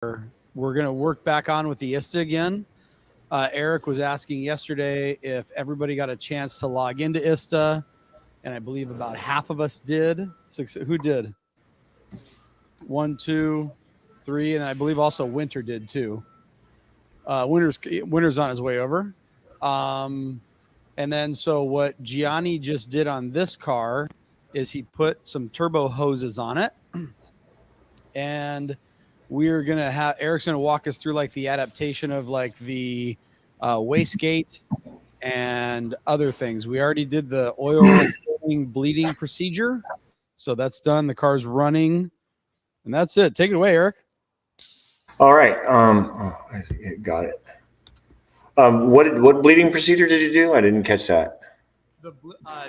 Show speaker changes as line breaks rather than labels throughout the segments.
we're going to work back on with the ISTA again. Eric was asking yesterday if everybody got a chance to log into ISTA, and I believe about half of us did. Who did? 1, 2, 3, and I believe also Winter did too. Winter's on his way over. And then so what Gianni just did on this car is he put some turbo hoses on it, and we're gonna have Eric's gonna walk us through like the adaptation of like the wastegate and other things. We already did the oil filling bleeding procedure, so that's done. The car's running, and that's it. Take it away, Eric.
All right. I got it. What bleeding procedure did you do? I didn't catch that.
The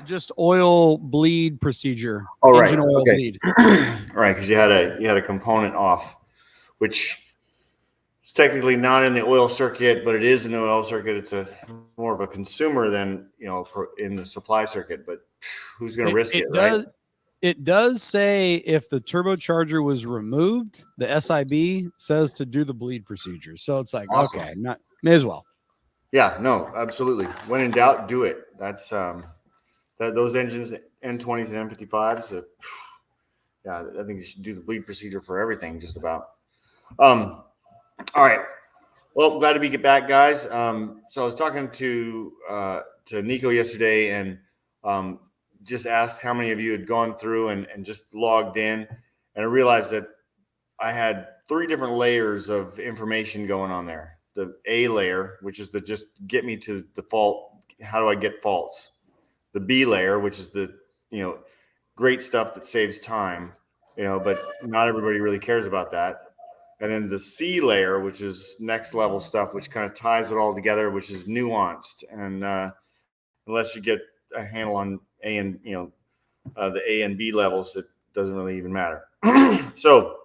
just oil bleed procedure.
Oh, right.
Engine oil
Okay.
bleed.
Right, because you had a component off, which is technically not in the oil circuit, but it is in the oil circuit. It's more of a consumer than in the supply circuit. But who's going to risk it, right?
It does say if the turbocharger was removed, the SIB says to do the bleed procedure. So it's like, awesome. Okay, may as well.
Yeah, no, absolutely. When in doubt, do it. That's those engines, N20s and M55s. Yeah, I think you should do the bleed procedure for everything, just about. All right. Well, glad to be back, guys. So I was talking to Nico yesterday, and just asked how many of you had gone through and just logged in, and I realized that I had 3 different layers of information going on there. The A layer, which is the just get me to the fault. How do I get faults? The B layer, which is the great stuff that saves time, but not everybody really cares about that. And then the C layer, which is next level stuff, which kind of ties it all together, which is nuanced. And unless you get a handle on A and the A and B levels, it doesn't really even matter. So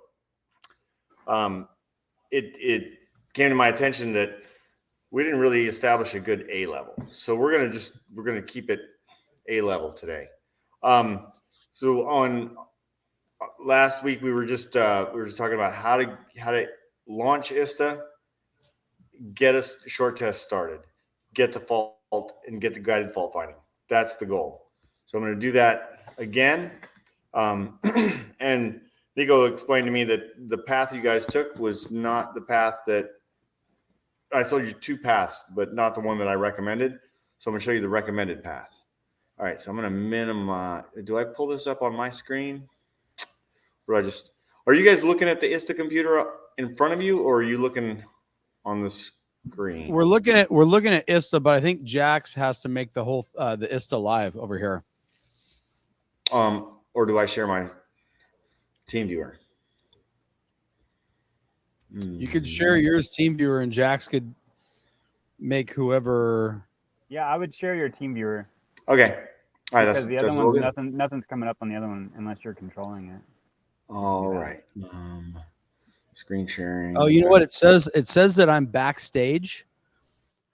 it came to my attention that we didn't really establish a good A level. So we're gonna keep it A level today. So on last week we were just talking about how to launch ISTA, get a short test started, get the fault, and get the guided fault finding. That's the goal. So I'm going to do that again. And Nico explained to me that the path you guys took was not the path that I told you 2 paths, but not the one that I recommended. So I'm going to show you the recommended path. All right. So I'm going to minimize. Do I pull this up on my screen? Or are you guys looking at the ISTA computer in front of you, or are you looking on the screen?
We're looking at ISTA, but I think Jax has to make the whole the ISTA live over here.
Or do I share my team viewer?
You could share yours team viewer, and Jax could make whoever.
Yeah, I would share your team viewer.
Okay. All right.
Because the other one's nothing's coming up on the other one unless you're controlling it.
All right. Screen sharing.
Oh, you know what it says? It says that I'm backstage.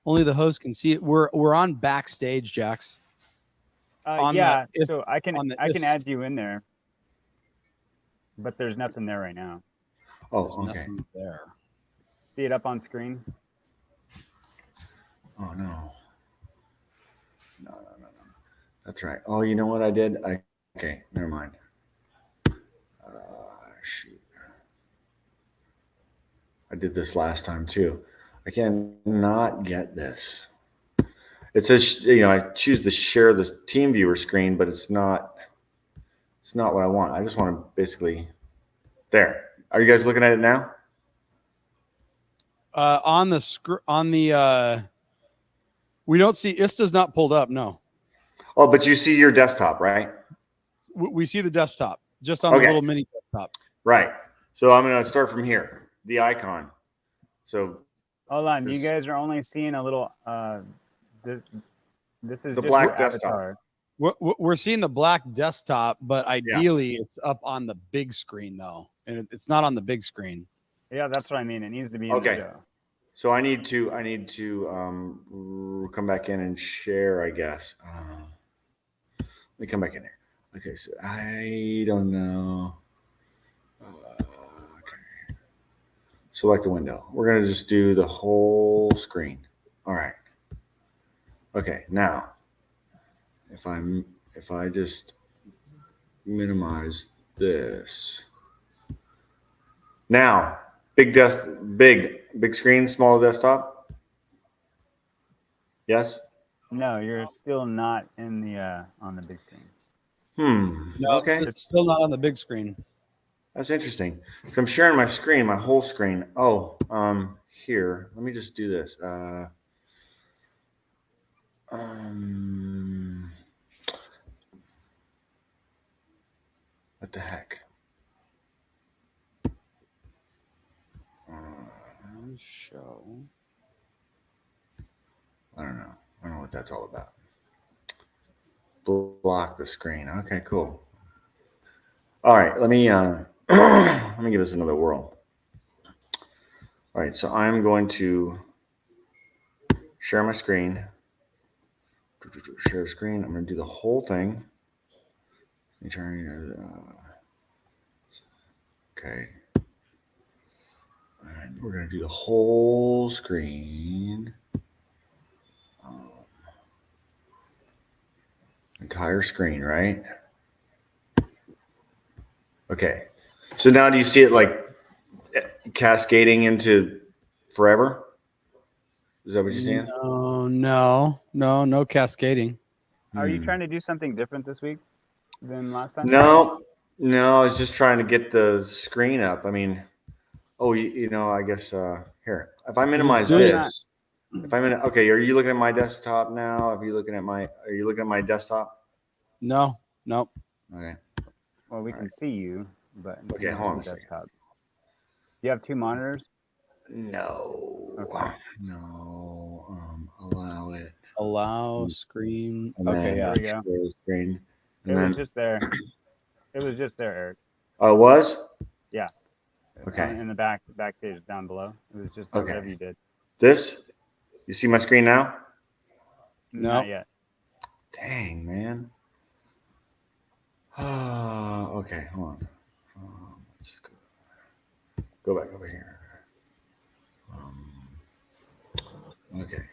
Only the host can see it. We're on backstage, Jax.
Yeah, so I can add you in there, but there's nothing there right now.
Oh,
there's
okay.
Nothing there.
See it up on screen?
Oh no. No. That's right. Oh, you know what I did? Okay, never mind. Shoot. I did this last time too. I cannot get this. It says, I choose to share the team viewer screen, but it's not what I want. I just want to basically, there. Are you guys looking at it now?
On the we don't see ISTA's not pulled up. No.
Oh, but you see your desktop, right?
We see the desktop just on the little mini desktop.
Right. So I'm going to start from here, the icon. So
hold on, you guys are only seeing a little. This is
the
just
black
desktop.
We're seeing the black desktop, but ideally it's up on the big screen though, and it's not on the big screen.
Yeah, that's what I mean. It needs to be in the show.
So I need to come back in and share, I guess. Let me come back in here. Okay, so I don't know. Okay. select the window. We're going to just do the whole screen. All right. Okay, now if I just minimize this. Now, big screen, small desktop. Yes?
No, you're still not in the on the big screen.
No,
Okay.
it's still not on the big screen.
That's interesting. So I'm sharing my screen, my whole screen. Oh, here. Let me just do this. What the heck?
Show.
I don't know. I don't know what that's all about. Block the screen. Okay, cool. All right, let me let me give this another whirl. All right, so I'm going to share my screen. Share screen. I'm going to do the whole thing. Okay. All right, we're going to do the whole screen. Entire screen, right? Okay. So now do you see it like cascading into forever? Is that what you're saying?
No cascading.
Are you trying to do something different this week than last time?
No, I was just trying to get the screen up. I mean, I guess here. If I minimize this, okay, are you looking at my desktop now? Are you looking at my desktop?
No.
Okay.
Well, we can see you, but
okay, hold on a
desktop. You have two monitors?
No.
Okay.
No. Allow it.
Allow screen.
And
okay, yeah.
There we go.
Screen.
It was just there. It was just there, Eric.
Oh, it was?
Yeah.
Okay.
In the backstage down below. It was just there, whatever you did.
This? You see my screen now?
No.
Not yet.
Dang, man. Okay, hold on. Let's go back over here. Okay.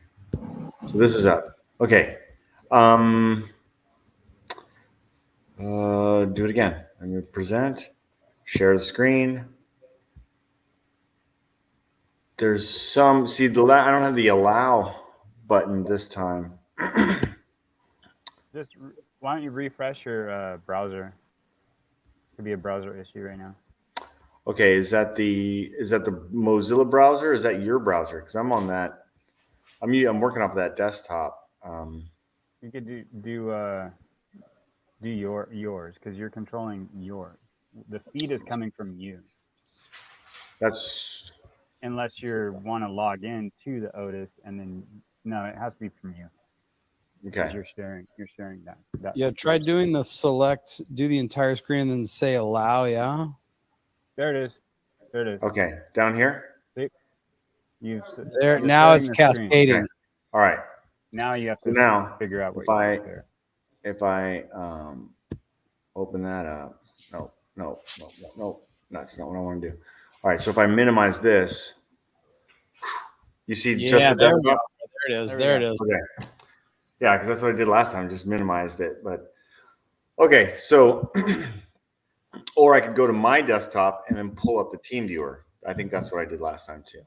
So this is up. Okay. Do it again. I'm going to present, share the screen. There's some, I don't have the allow button this time.
Just why don't you refresh your browser? Could be a browser issue right now.
Okay, is that the Mozilla browser? Or is that your browser? Because I'm on that. I'm working off of that desktop.
You could do yours because you're controlling yours. The feed is coming from you.
That's
unless you want to log in to the Otis, and then no, it has to be from you.
Okay.
You're sharing that.
Yeah, try doing the select, do the entire screen, and then say allow. Yeah.
There it is.
Okay, down here.
See?
There now it's cascading.
Okay. All right.
Now you have to figure out what
if I open that up. No, that's not what I want to do. All right, so if I minimize this, you see just the desktop?
There it is.
Okay. Yeah, because that's what I did last time, just minimized it. But okay, so or I could go to my desktop and then pull up the team viewer. I think that's what I did last time too.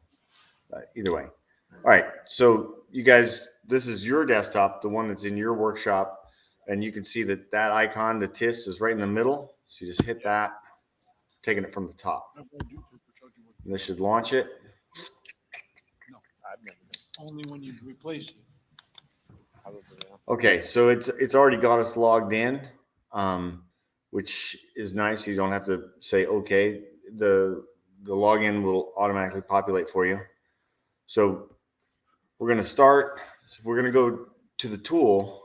Either way. All right, so you guys, this is your desktop, the one that's in your workshop, and you can see that icon, the TIS, is right in the middle. So you just hit that, taking it from the top. And this should launch it.
No, I've never done. Only when you replace it.
Okay, so it's already got us logged in, which is nice. You don't have to say okay. The login will automatically populate for you. So we're going to start. We're going to go to the tool.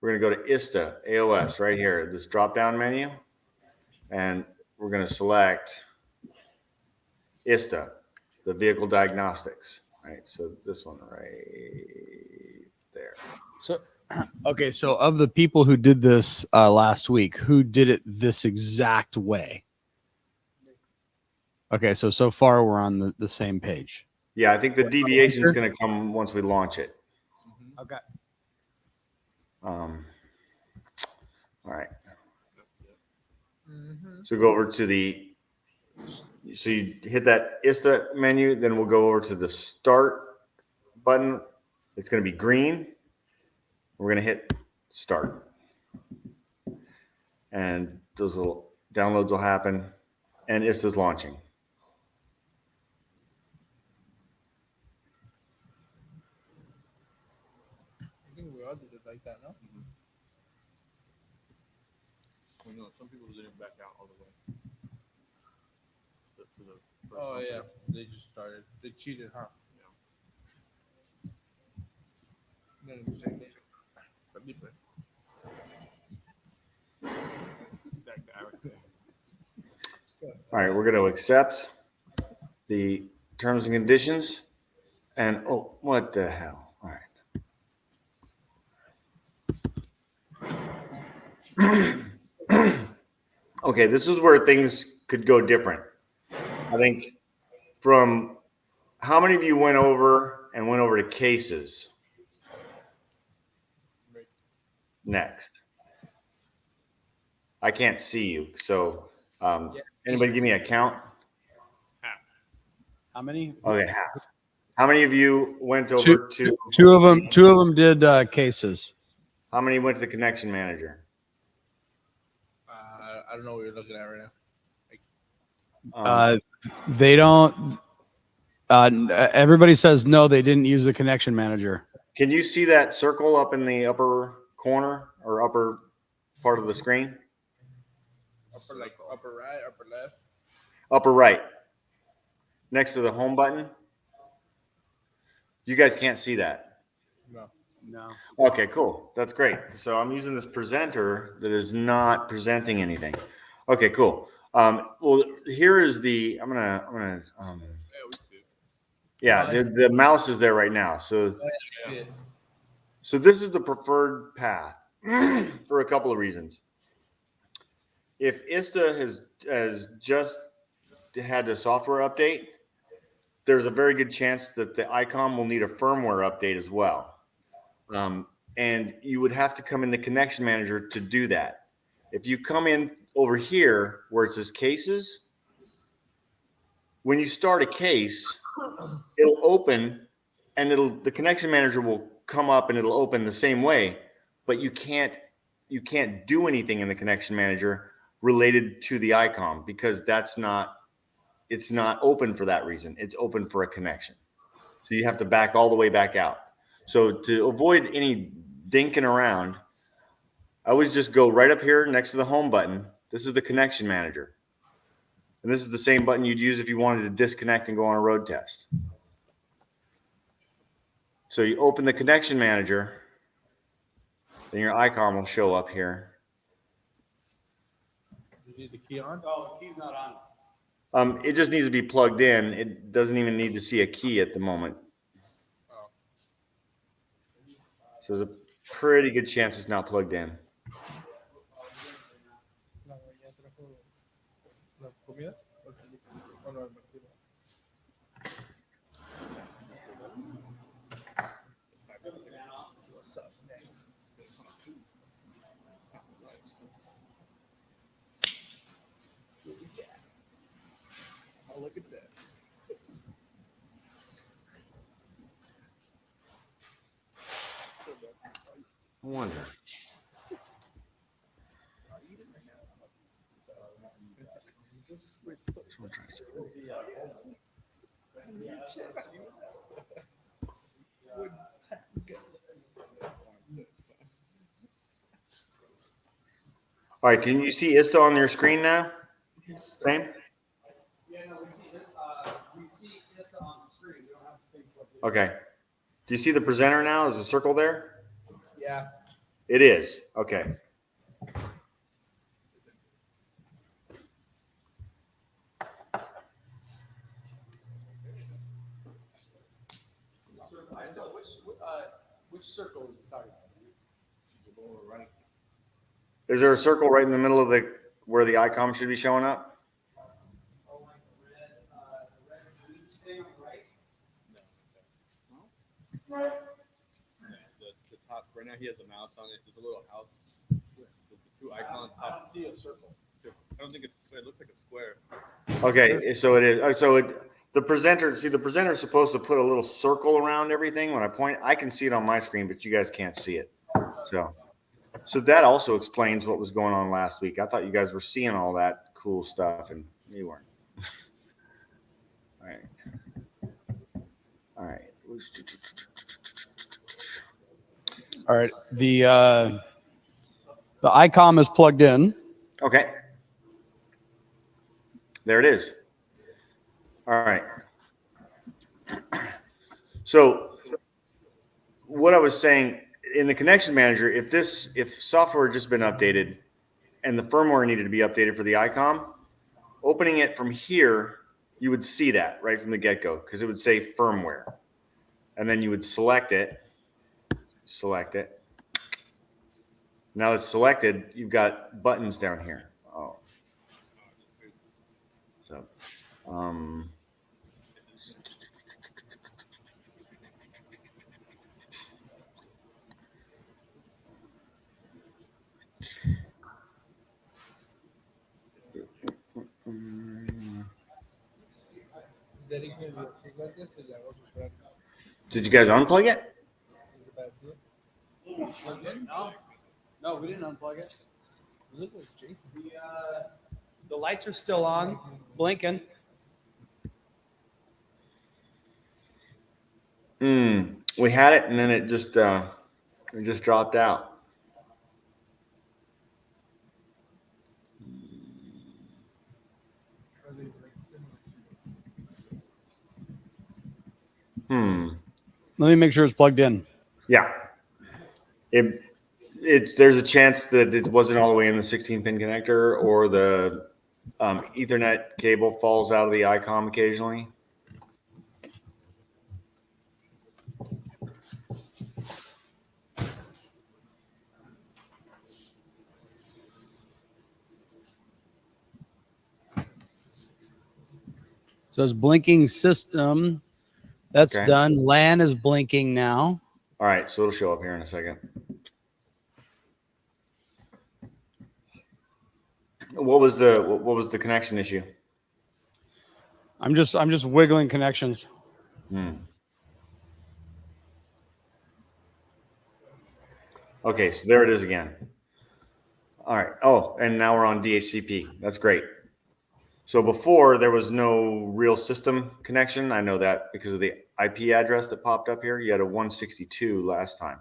We're going to go to ISTA, AOS, right here, this drop-down menu. And we're going to select ISTA, the vehicle diagnostics. Right, so this one right there.
So, okay, so of the people who did this last week, who did it this exact way? Okay, so far we're on the same page.
Yeah, I think the deviation is going to come once we launch it.
Okay.
All right. So go over to so you hit that ISTA menu, then we'll go over to the start button. It's going to be green. We're going to hit start. And those little downloads will happen, and ISTA's launching.
I think we all did it like that, no? Well, no, some people didn't back out all the way. Oh yeah, they just started. They cheated, huh? Yeah. No, the same thing. Felipe. That guy right there.
All right, we're going to accept the terms and conditions. And oh, what the hell? All right. Okay, this is where things could go different. I think from how many of you went over to cases? Next. I can't see you. So anybody give me a count?
How many?
Okay, half. How many of you went over to
Two of them did cases.
how many went to the connection manager?
I don't know what you're looking at right now.
They don't. Everybody says no. They didn't use the connection manager.
Can you see that circle up in the upper corner or upper part of the screen?
Upper right, upper left.
Upper right. Next to the home button. You guys can't see that.
No.
Okay, cool. That's great. So I'm using this presenter that is not presenting anything. Okay, cool. Well, here is the. I'm gonna. Yeah, the mouse is there right now. So this is the preferred path for a couple of reasons. If ISTA has just had a software update, there's a very good chance that the ICOM will need a firmware update as well. And you would have to come in the connection manager to do that. If you come in over here where it says cases, when you start a case, it'll open and the connection manager will come up and it'll open the same way, but you can't do anything in the connection manager related to the ICOM because it's not open for that reason. It's open for a connection. So you have to back all the way back out. So to avoid any dinking around, I always just go right up here next to the home button. This is the connection manager. And this is the same button you'd use if you wanted to disconnect and go on a road test. So you open the connection manager, then your ICOM will show up here.
You need the key on?
Oh, the key's not on.
It just needs to be plugged in. It doesn't even need to see a key at the moment.
Oh.
So there's a pretty good chance it's not plugged in.
¿La comida? ¿O no? Oh, look at that.
I wonder. All right, can you see ISTA on your screen now? Same?
Yeah, no, we see ISTA on the screen. We don't have to think what
Okay. Do you see the presenter now? Is a circle there?
Yeah.
It is. Okay.
which circle is it talking about?
The lower right.
Is there a circle right in the middle of where the ICOM should be showing up?
Oh, like red.
Right now he has a mouse on it. There's a little house with the two icons. I don't see a circle. I don't think it's. It looks like a square.
Okay, so it is. So the presenter. See, the presenter is supposed to put a little circle around everything. When I point, I can see it on my screen, but you guys can't see it. So that also explains what was going on last week. I thought you guys were seeing all that cool stuff, and you weren't. All right. All right.
All right. The ICOM is plugged in.
Okay. There it is. All right. So what I was saying in the connection manager, if software had just been updated and the firmware needed to be updated for the ICOM, opening it from here, you would see that right from the get-go because it would say firmware. And then you would select it. Now it's selected, you've got buttons down here. Oh. So, did you guys unplug it?
No, we didn't unplug it. The lights are still on, blinking.
We had it and then it just dropped out.
Let me make sure it's plugged in.
Yeah. There's a chance that it wasn't all the way in the 16-pin connector, or the Ethernet cable falls out of the ICOM occasionally.
So it's blinking system. That's
Okay.
done. LAN is blinking now.
All right, so it'll show up here in a second. What was the connection issue?
I'm just wiggling connections.
Okay, so there it is again. All right. Oh, and now we're on DHCP. That's great. So before there was no real system connection. I know that because of the IP address that popped up here. You had a 162 last time.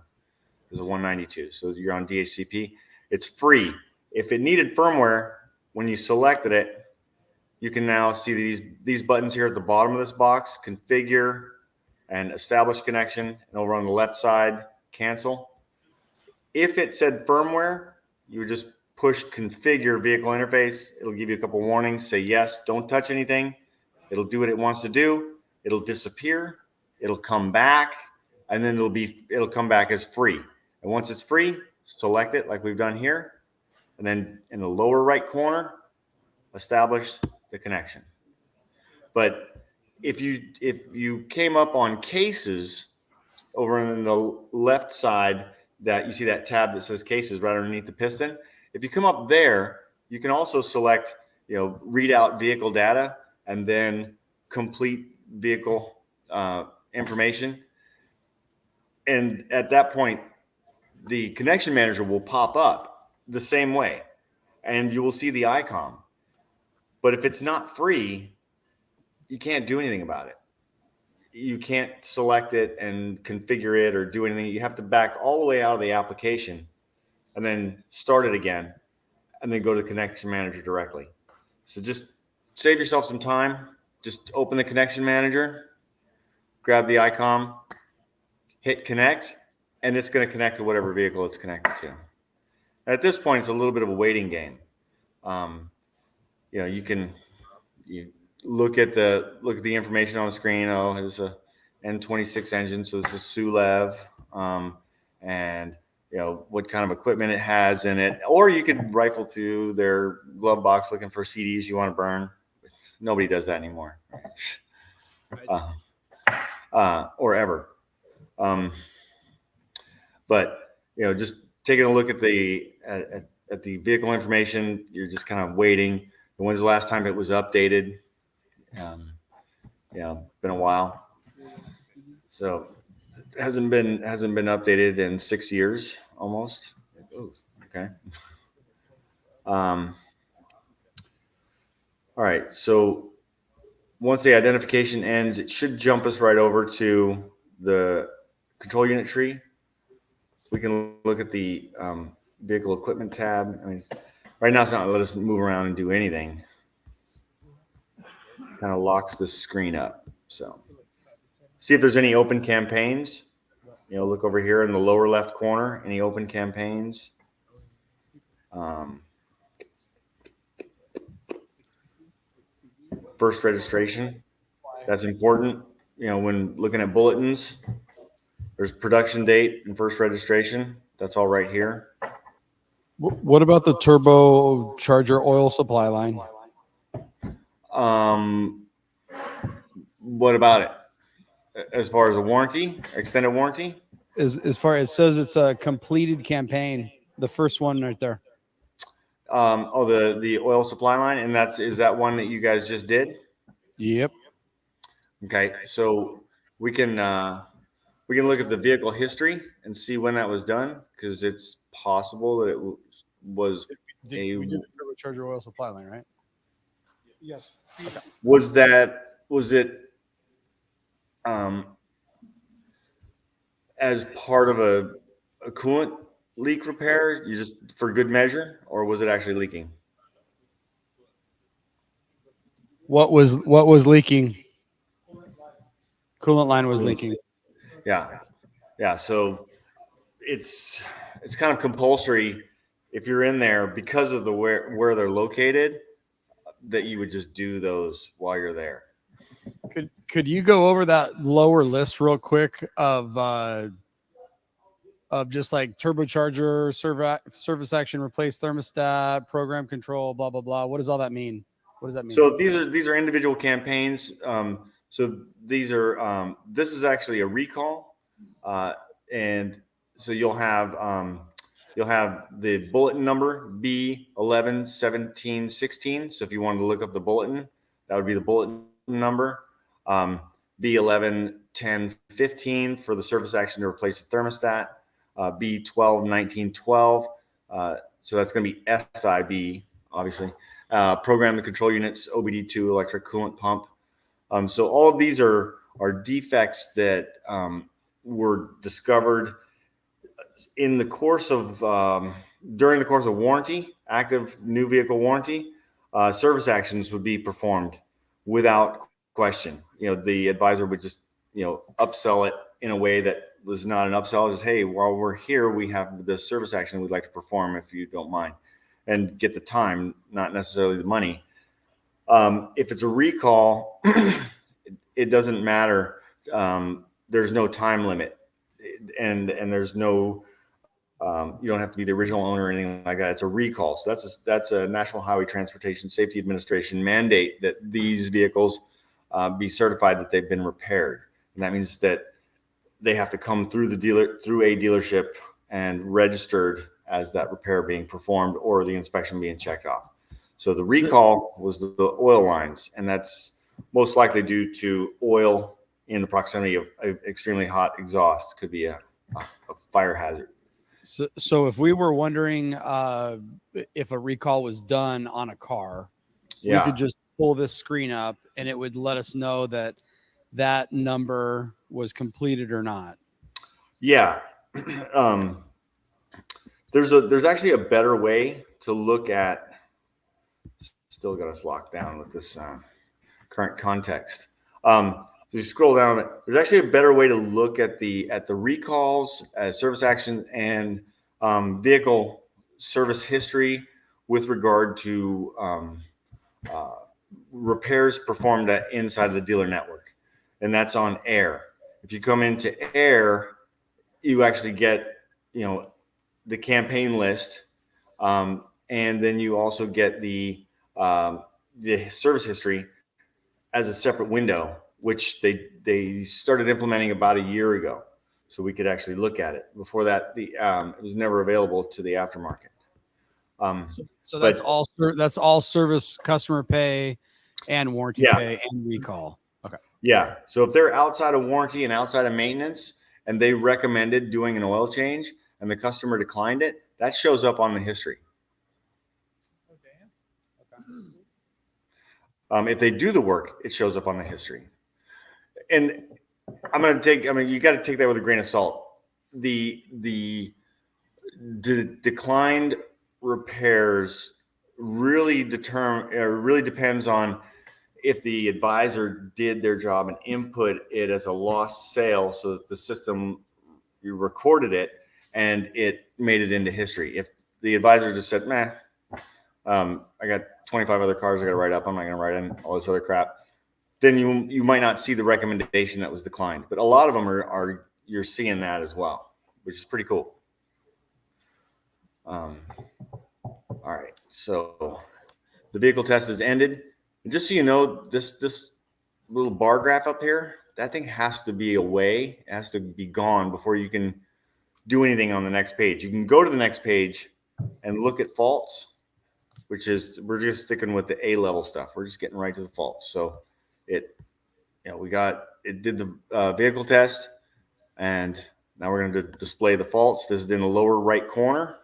There's a 192. So you're on DHCP. It's free. If it needed firmware, when you selected it, you can now see these buttons here at the bottom of this box: configure and establish connection, and over on the left side, cancel. If it said firmware, you would just push configure vehicle interface. It'll give you a couple warnings. Say yes, don't touch anything. It'll do what it wants to do. It'll disappear. It'll come back, and then it'll come back as free. And once it's free, select it like we've done here, and then in the lower right corner, establish the connection. But if you came up on cases over on the left side, that you see that tab that says cases right underneath the piston. If you come up there, you can also select, read out vehicle data and then complete vehicle information. And at that point, the connection manager will pop up the same way and you will see the ICOM. But if it's not free, you can't do anything about it. You can't select it and configure it or do anything. You have to back all the way out of the application and then start it again and then go to the connection manager directly. So just save yourself some time. Just open the connection manager, grab the ICOM, hit connect, and it's going to connect to whatever vehicle it's connected to. And at this point, it's a little bit of a waiting game. You look at the information on the screen. Oh, it's a N26 engine, so this is SULEV, and what kind of equipment it has in it. Or you could rifle through their glove box looking for CDs you want to burn. Nobody does that anymore, or ever. But just taking a look at the vehicle information, you're just kind of waiting. When's the last time it was updated? Been a while. So it hasn't been updated in 6 years almost. Ooh, okay. All right. So once the identification ends, it should jump us right over to the control unit tree. We can look at the vehicle equipment tab. I mean, right now it's not letting us move around and do anything. Kind of locks the screen up. So see if there's any open campaigns. Look over here in the lower left corner, any open campaigns. First registration, that's important. When looking at bulletins, there's production date and first registration. That's all right here.
What about the turbocharger oil supply line?
What about it? As far as a warranty, extended warranty?
As far as it says, it's a completed campaign. The first one right there.
The oil supply line, and is that one that you guys just did?
Yep.
Okay, so we can look at the vehicle history and see when that was done, because it's possible that it was
We did the turbocharger oil supply line, right?
Yes.
Okay. Was it as part of a coolant leak repair, you just for good measure, or was it actually leaking?
What was leaking? Coolant line was leaking.
Yeah. So it's kind of compulsory if you're in there, because of where they're located, that you would just do those while you're there.
Could you go over that lower list real quick of just like turbocharger, service action, replace thermostat, program control, blah blah blah? What does all that mean? What does that mean?
So these are individual campaigns. So these are this is actually a recall, and so you'll have the bulletin number B111716. So if you wanted to look up the bulletin, that would be the bulletin number. B111015 for the service action to replace the thermostat. B121912. So that's going to be SIB, obviously. Program the control units, OBD2 electric coolant pump. So all of these are defects that were discovered in the course of during the course of warranty, active new vehicle warranty. Service actions would be performed without question. The advisor would just upsell it in a way that was not an upsell. Just, hey, while we're here, we have the service action we'd like to perform, if you don't mind, and get the time, not necessarily the money. If it's a recall, it doesn't matter. There's no time limit, and there's no you don't have to be the original owner or anything like that. It's a recall. So that's a National Highway Transportation Safety Administration mandate that these vehicles be certified that they've been repaired, and that means that they have to come through a dealership and registered as that repair being performed or the inspection being checked off. So the recall was the oil lines, and that's most likely due to oil in the proximity of extremely hot exhaust. Could be a fire hazard.
So if we were wondering if a recall was done on a car, we could just pull this screen up and it would let us know that number was completed or not. Yeah.
There's actually a better way to look at. Still got us locked down with this current context. So you scroll down. There's actually a better way to look at the recalls, service action, and vehicle service history with regard to repairs performed inside the dealer network, and that's on air. If you come into air, you actually get the campaign list, and then you also get the service history as a separate window, which they started implementing about a year ago. so we could actually look at it. Before that, it was never available to the aftermarket.
So that's all service, customer pay, and warranty pay and recall. Okay.
Yeah. So if they're outside of warranty and outside of maintenance, and they recommended doing an oil change, and the customer declined it, that shows up on the history. If they do the work, it shows up on the history. And you got to take that with a grain of salt. The declined repairs really depends on if the advisor did their job and input it as a lost sale so that the system recorded it and it made it into history. If the advisor just said, meh, I got 25 other cars I got to write up, I'm not going to write in all this other crap, then you might not see the recommendation that was declined. But a lot of them are you're seeing that as well, which is pretty cool. All right, so the vehicle test is ended. And just so you know, this little bar graph up here, that thing has to be away, it has to be gone before you can do anything on the next page. You can go to the next page and look at faults, which is, we're just sticking with the A level stuff. We're just getting right to the faults. So it did the vehicle test, and now we're going to display the faults. This is in the lower right corner.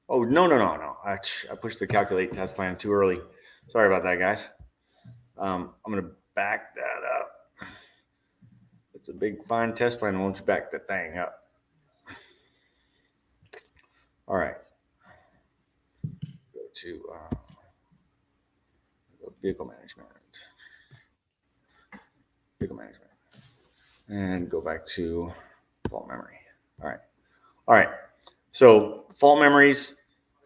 Oh, no. I pushed the calculate test plan too early. Sorry about that, guys. I'm going to back that up. It's a big, fine test plan. Won't you back that thing up? All right. Go to vehicle management. And go back to fault memory. All right. So fault memories.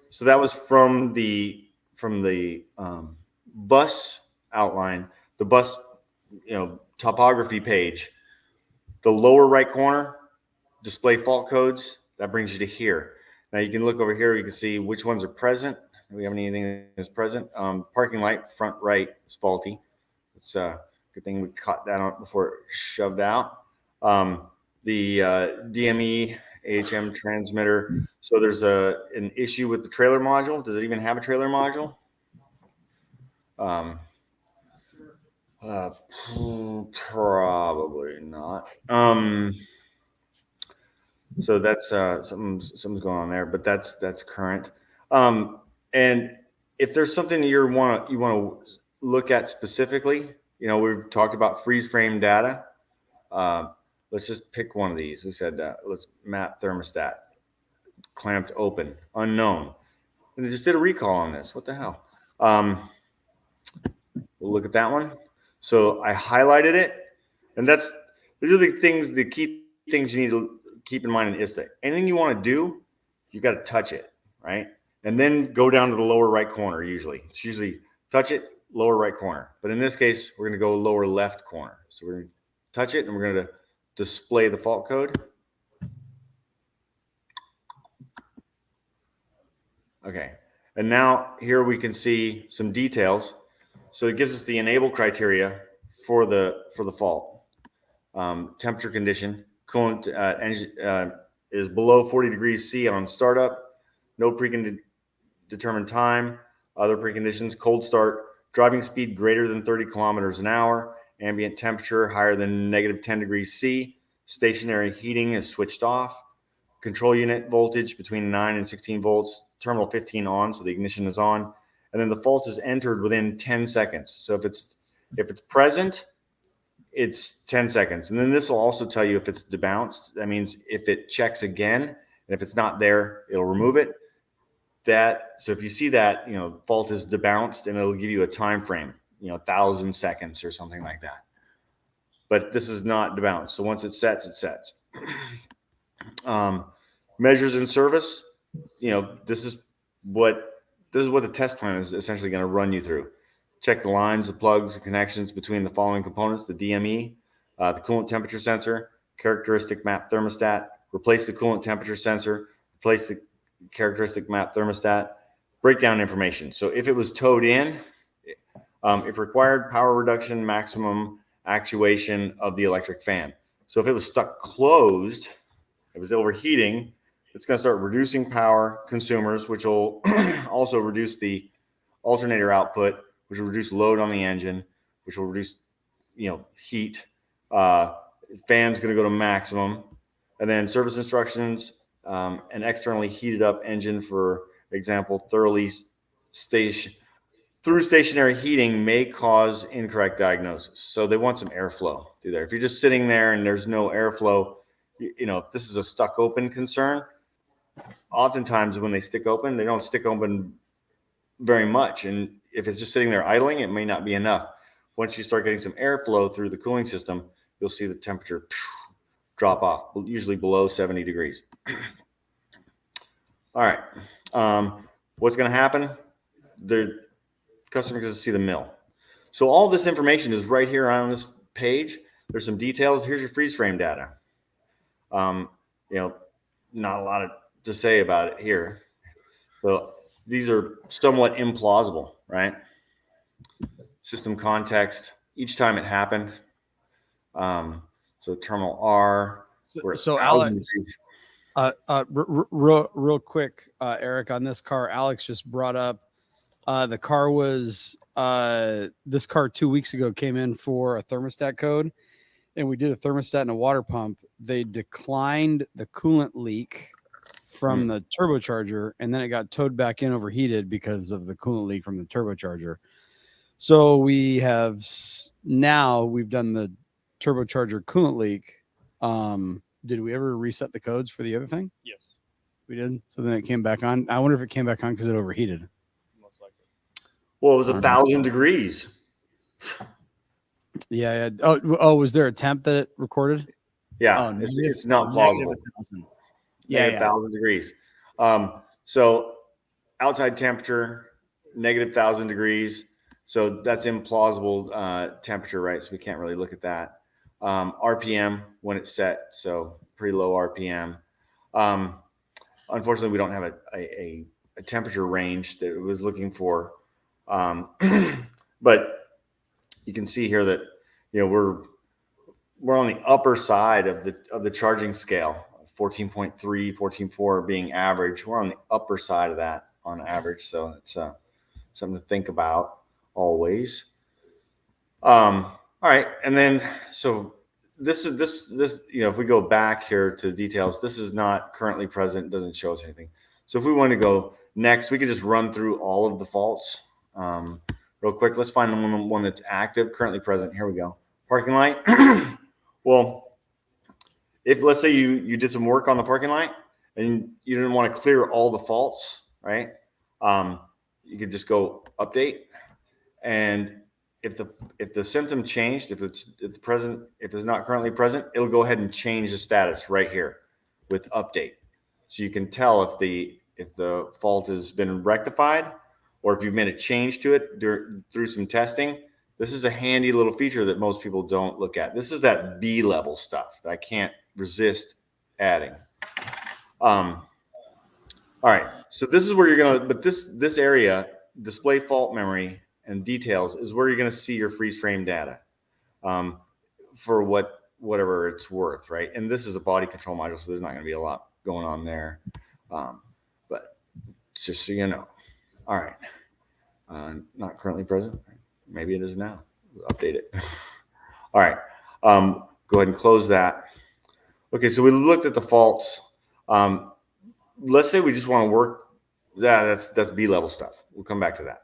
So that was from the bus outline, the bus, topography page. The lower right corner, display fault codes. That brings you to here. Now you can look over here. You can see which ones are present. Do we have anything that's present? Parking light front right is faulty. It's a good thing we caught that on before it shoved out. The DME AHM transmitter. So there's an issue with the trailer module. Does it even have a trailer module? Probably not. So that's something's going on there, but that's current. And if there's something you want to look at specifically, we've talked about freeze frame data. Let's just pick one of these. We said let's map thermostat, clamped open, unknown. And they just did a recall on this. What the hell? We'll look at that one. So I highlighted it, and these are the key things you need to keep in mind in ISTA. Anything you want to do, you got to touch it, right? And then go down to the lower right corner. It's usually touch it, lower right corner. But in this case, we're going to go lower left corner. So we're going to touch it, and we're going to display the fault code. Okay, and now here we can see some details. So it gives us the enable criteria for the fault. Temperature condition, coolant is below 40 degrees C on startup, no predetermined time, other preconditions, cold start, driving speed greater than 30 kilometers an hour, ambient temperature higher than negative 10 degrees C, stationary heating is switched off, control unit voltage between 9 and 16 volts, terminal 15 on, so the ignition is on. And then the fault is entered within 10 seconds. So if it's present, it's 10 seconds. And then this will also tell you if it's debounced. That means if it checks again, and if it's not there, it'll remove it. So if you see that, fault is debounced, and it'll give you a time frame, 1,000 seconds or something like that. But this is not debounced. So once it sets, it sets. Measures in service, this is what the test plan is essentially going to run you through. Check the lines, the plugs, the connections between the following components: the DME, the coolant temperature sensor, characteristic map thermostat, replace the coolant temperature sensor, replace the characteristic map thermostat, breakdown information. So if it was towed in, if required, power reduction, maximum actuation of the electric fan. So if it was stuck closed, it was overheating, it's going to start reducing power consumers, which will also reduce the alternator output, which will reduce load on the engine, which will reduce, heat. Fan's going to go to maximum. And then service instructions, an externally heated up engine, for example, through stationary heating may cause incorrect diagnosis. So they want some airflow through there. If you're just sitting there and there's no airflow, if this is a stuck open concern, oftentimes when they stick open, they don't stick open very much. And if it's just sitting there idling, it may not be enough. Once you start getting some airflow through the cooling system, you'll see the temperature drop off, usually below 70 degrees. All right. What's going to happen? The customer gets to see the mill. So all this information is right here on this page. There's some details. Here's your freeze frame data. Not a lot to say about it here. So these are somewhat implausible, right? System context, each time it happened. So terminal R.
So Alex, real quick, Eric, on this car, Alex just brought up the car was this car 2 weeks ago came in for a thermostat code, and we did a thermostat and a water pump. They declined the coolant leak from the turbocharger, and then it got towed back in overheated because of the coolant leak from the turbocharger. So we've done the turbocharger coolant leak. Did we ever reset the codes for the other thing?
Yes,
We did. So then it came back on. I wonder if it came back on because it overheated.
most likely.
Well, it was 1,000 degrees.
Yeah. Oh, was there a temp that it recorded?
Yeah,
Oh,
it's not plausible.
Yeah,
1,000 degrees. So outside temperature, negative 1,000 degrees. So that's implausible temperature, right? So we can't really look at that. RPM when it's set, so pretty low RPM. Unfortunately, we don't have a temperature range that it was looking for. But you can see here that we're on the upper side of the charging scale. 14.3, 14.4 being average. We're on the upper side of that on average, so it's something to think about always. All right, and then so this if we go back here to the this is not currently present, doesn't show us anything. So if we want to go next, we could just run through all of the faults real quick. Let's find the one that's active, currently present. Here we go. Parking light. Well, if let's say you did some work on the parking light and you didn't want to clear all the faults, right? You could just go update, and if the symptom changed, if it's not currently present, it'll go ahead and change the status right here with update. So you can tell if the fault has been rectified or if you've made a change to it through some testing. This is a handy little feature that most people don't look at. This is that B level stuff that I can't resist adding. All right, so this is where but this area, display fault memory and details, is where you're gonna see your freeze frame data for whatever it's worth, right? And this is a body control module, so there's not gonna be a lot going on there. But just so you know. All right, not currently present. Maybe it is now. Update it. All right. Go ahead and close that. Okay, so we looked at the faults. Let's say we just want to work. That's B level stuff. We'll come back to that.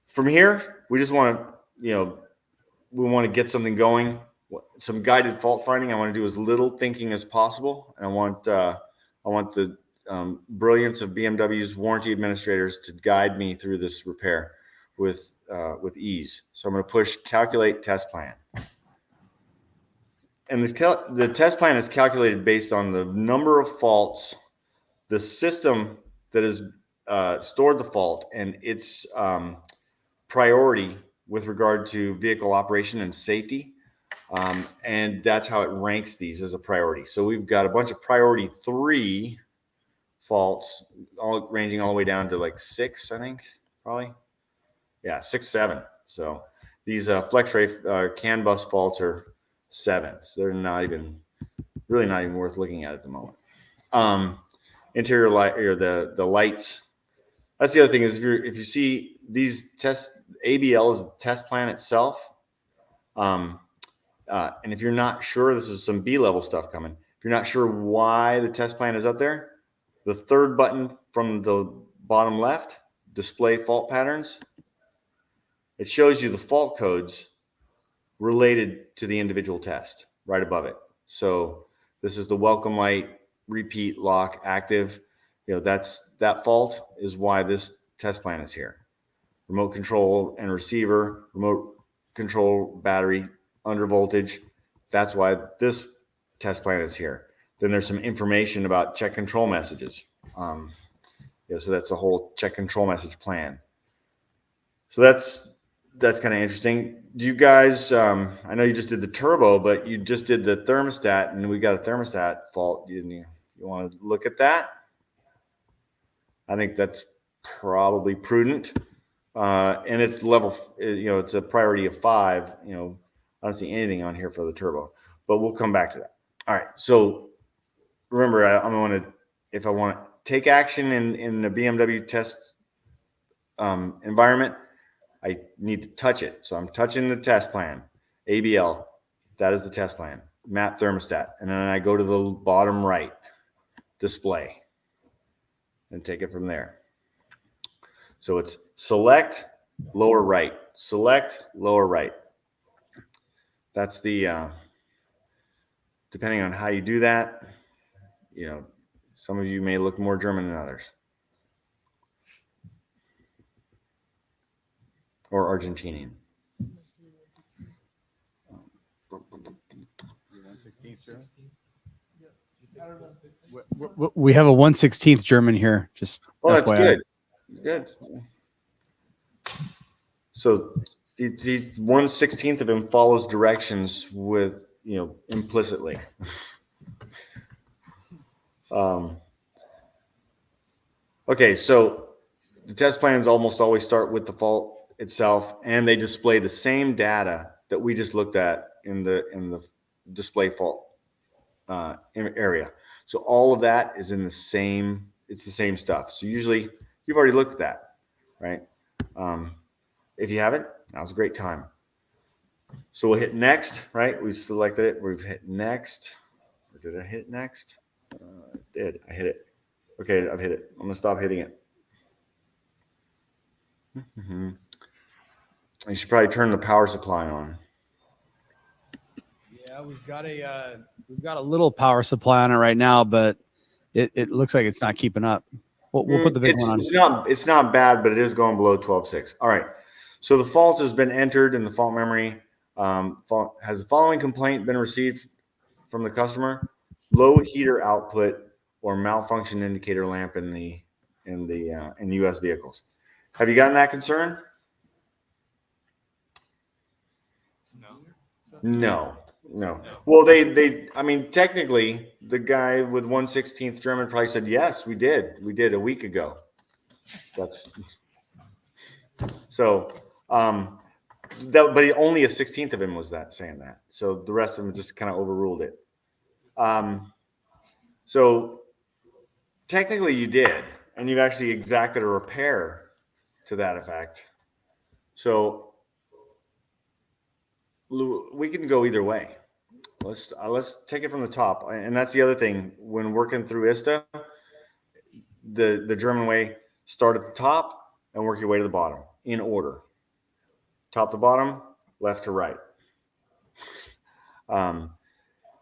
From here, we just want to, we want to get something going. Some guided fault finding. I want to do as little thinking as possible, and I want the brilliance of BMW's warranty administrators to guide me through this repair with ease. So I'm going to push calculate test plan. And the test plan is calculated based on the number of faults, the system that has stored the fault, and its priority with regard to vehicle operation and safety. And that's how it ranks these as a priority. So we've got a bunch of priority 3 faults, ranging all the way down to like 6, I think, probably. Yeah, 6, 7. So these FlexRay CAN bus faults are 7s. They're really not even worth looking at the moment. Interior light, or the lights. That's the other thing is if you see these ABL is the test plan itself. And if you're not sure, this is some B-level stuff coming. If you're not sure why the test plan is up there, the third button from the bottom left, display fault patterns, it shows you the fault codes related to the individual test right above it. So this is the welcome light, repeat, lock, active. That fault is why this test plan is here. Remote control and receiver, remote control battery, under voltage. That's why this test plan is here. Then there's some information about check control messages. So that's the whole check control message plan. So that's kind of interesting. Do you guys, I know you just did the turbo, but you just did the thermostat, and we got a thermostat fault, didn't you? You want to look at that? I think that's probably prudent. And it's level, it's a priority of 5. I don't see anything on here for the turbo, but we'll come back to that. All right. So remember, if I want to take action in the BMW test environment, I need to touch it. So I'm touching the test plan, ABL. That is the test plan, map thermostat. And then I go to the bottom right, display, and take it from there. So it's select, lower right, select, lower right. That's the, depending on how you do that, some of you may look more German than others. Or Argentinian.
1/16,
We have a 1/16 German here. Just
that's
FYI.
good. So the 1/16 of him follows directions with implicitly. Okay, so the test plans almost always start with the fault itself, and they display the same data that we just looked at in the display fault area. So all of that is in it's the same stuff. So usually you've already looked at that, right? If you haven't, now's a great time. So we'll hit next, right? We selected it. We've hit next. Or did I hit next? I did. I hit it. Okay, I've hit it. I'm going to stop hitting it. You should probably turn the power supply on.
Yeah, we've got a little power supply on it right now, but it looks like it's not keeping up. We'll put the big one on.
It's not bad, but it is going below 12.6. All right. So the fault has been entered in the fault memory. Has the following complaint been received from the customer? Low heater output or malfunction indicator lamp in US vehicles. Have you gotten that concern? No. Well, I mean, technically, the guy with 1/16 German probably said, yes, we did a week ago. But only a 16th of him was saying that. So the rest of them just kind of overruled it. So technically you did, and you've actually exacted a repair to that effect. So we can go either way. Let's take it from the top. And that's the other thing. When working through ISTA, the German way, start at the top and work your way to the bottom in order. Top to bottom, left to right.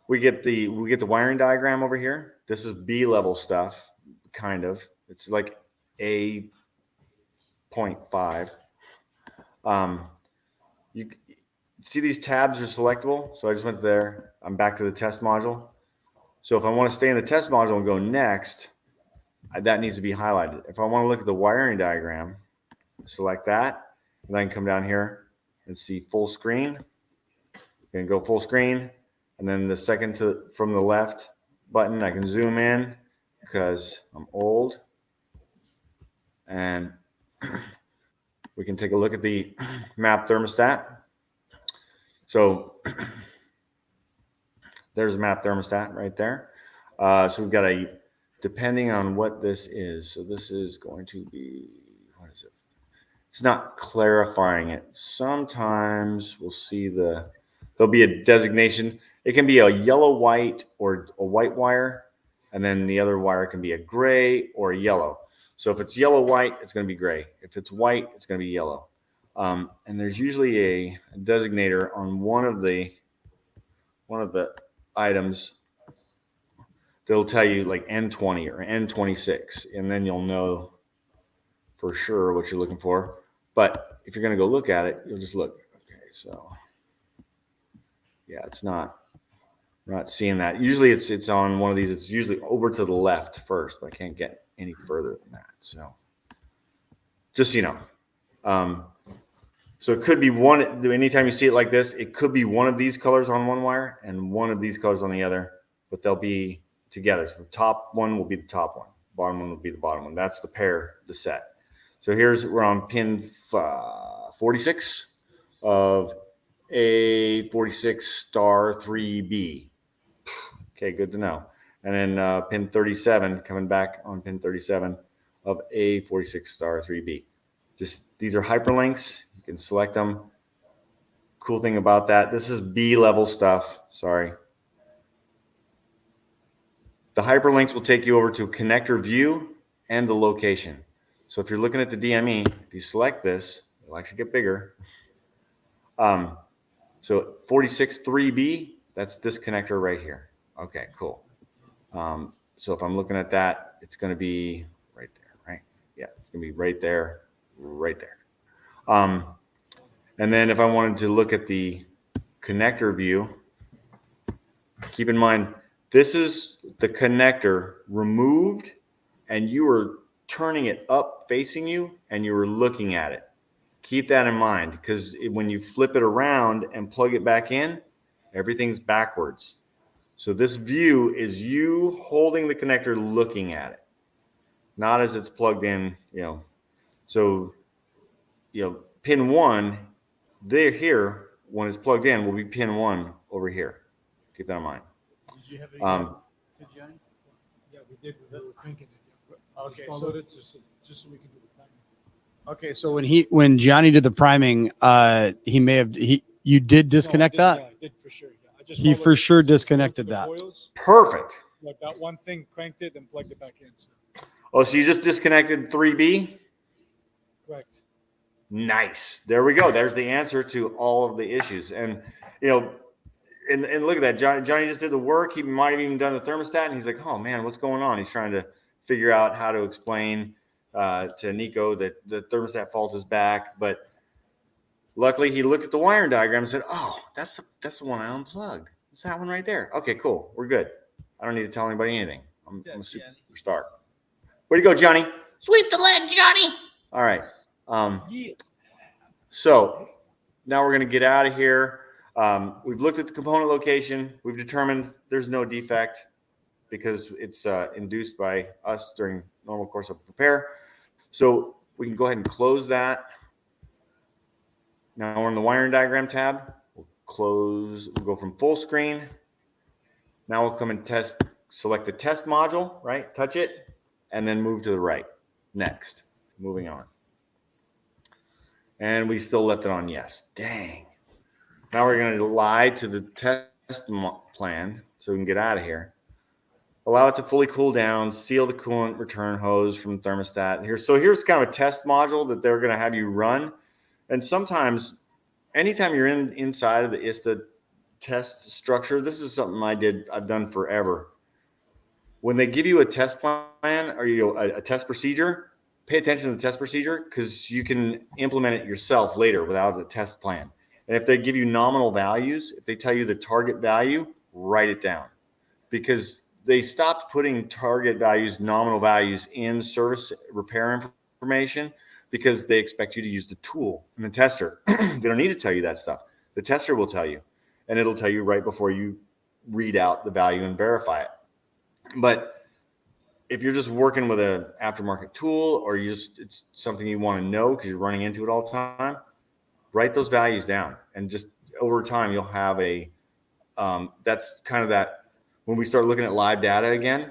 We get the wiring diagram over here. This is B-level stuff, kind of. It's like A.5. You see these tabs are selectable. So I just went there. I'm back to the test module. So if I want to stay in the test module and go next, that needs to be highlighted. If I want to look at the wiring diagram, select that, and then come down here and see full screen. You can go full screen, and then the second from the left button, I can zoom in because I'm old. And we can take a look at the map thermostat. So There's a map thermostat right there. So we've got depending on what this is. So this is going to be, what is it? It's not clarifying it. Sometimes we'll see there'll be a designation. It can be a yellow, white, or a white wire. And then the other wire can be a gray or a yellow. So if it's yellow, white, it's going to be gray. If it's white, it's going to be yellow. And there's usually a designator on one of the items that'll tell you like N20 or N26, and then you'll know for sure what you're looking for. But if you're going to go look at it, you'll just look. Okay, so yeah, we're not seeing that. Usually it's on one of these. It's usually over to the left first, but I can't get any further than that. So just so you know. So it could be one, anytime you see it like this, it could be one of these colors on one wire and one of these colors on the other, but they'll be together. So the top one will be the top one. Bottom one will be the bottom one. That's the pair, the set. So we're on pin 46 of A46 star 3B. Okay, good to know. And then pin 37, coming back on pin 37 of A46 star 3B. These are hyperlinks. You can select them. Cool thing about that, this is B level stuff. Sorry. The hyperlinks will take you over to connector view and the location. So if you're looking at the DME, if you select this, it'll actually get bigger. So 46.3B, that's this connector right here. Okay, cool. So if I'm looking at that, it's going to be right there, right? Yeah, it's going to be right there, right there. And then if I wanted to look at the connector view, keep in mind, this is the connector removed and you were turning it up facing you and you were looking at it. Keep that in mind because when you flip it around and plug it back in, everything's backwards. So this view is you holding the connector looking at it, not as it's plugged in, So, pin 1, they're here when it's plugged in will be pin 1 over here. Keep that in mind.
Did you have any? Johnny?
Yeah, we did. We were cranking it.
Okay,
Just
so
followed it just so we can do the timing.
Okay, so when Johnny did the priming, you did disconnect
No, I
that?
did, yeah, I did for sure. Yeah, I just
He
followed
for
it.
sure
So it's
disconnected
the
that.
coils,
Perfect.
like that one thing, cranked it and plugged it back in. So,
Oh, so you just disconnected 3B?
correct.
Nice. There we go. There's the answer to all of the issues. And, and look at that. Johnny just did the work. He might have even done the thermostat. And he's like, oh, man, what's going on? He's trying to figure out how to explain to Nico that the thermostat fault is back. But luckily, he looked at the wiring diagram and said, oh, that's the one I unplugged. It's that one right there. Okay, cool. We're good. I don't need to tell anybody anything. I'm a superstar. Way to go, Johnny. Sweep the leg, Johnny. All right. So now we're going to get out of here. We've looked at the component location. We've determined there's no defect because it's induced by us during normal course of repair. So we can go ahead and close that. Now we're in the wiring diagram tab. We'll go from full screen. Now we'll come and select the test module, right? Touch it, and then move to the right. Next, moving on. And we still left it on yes. Dang. Now we're going to lie to the test plan so we can get out of here. Allow it to fully cool down, seal the coolant return hose from the thermostat. Here's kind of a test module that they're going to have you run. And sometimes, anytime you're inside of the ISTA test structure, this is something I've done forever. When they give you a test plan or a test procedure, pay attention to the test procedure because you can implement it yourself later without a test plan. And if they give you nominal values, if they tell you the target value, write it down because they stopped putting target values, nominal values in service repair information because they expect you to use the tool and the tester. They don't need to tell you that stuff. The tester will tell you, and it'll tell you right before you read out the value and verify it. But if you're just working with an aftermarket tool or it's something you want to know because you're running into it all the time, write those values down. And just over time, you'll have a that's kind of that when we start looking at live data again,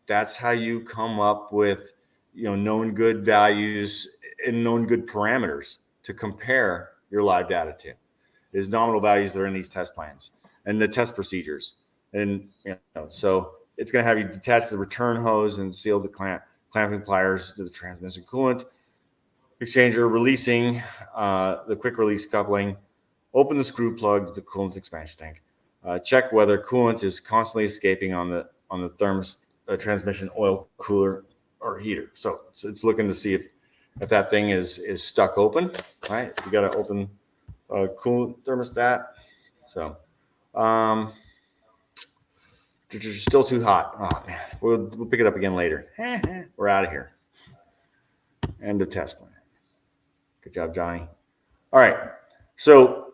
that's how you come up with, known good values and known good parameters to compare your live data to. Is nominal values that are in these test plans and the test procedures. And, so it's going to have you detach the return hose and seal the clamping pliers to the transmission coolant exchanger, releasing the quick release coupling, open the screw plug to the coolant expansion tank. Check whether coolant is constantly escaping on the transmission oil cooler or heater. So it's looking to see if that thing is stuck open, right? You got to open coolant thermostat. So still too hot. Oh man, we'll pick it up again later. We're out of here. End of test plan. Good job, Johnny. All right, so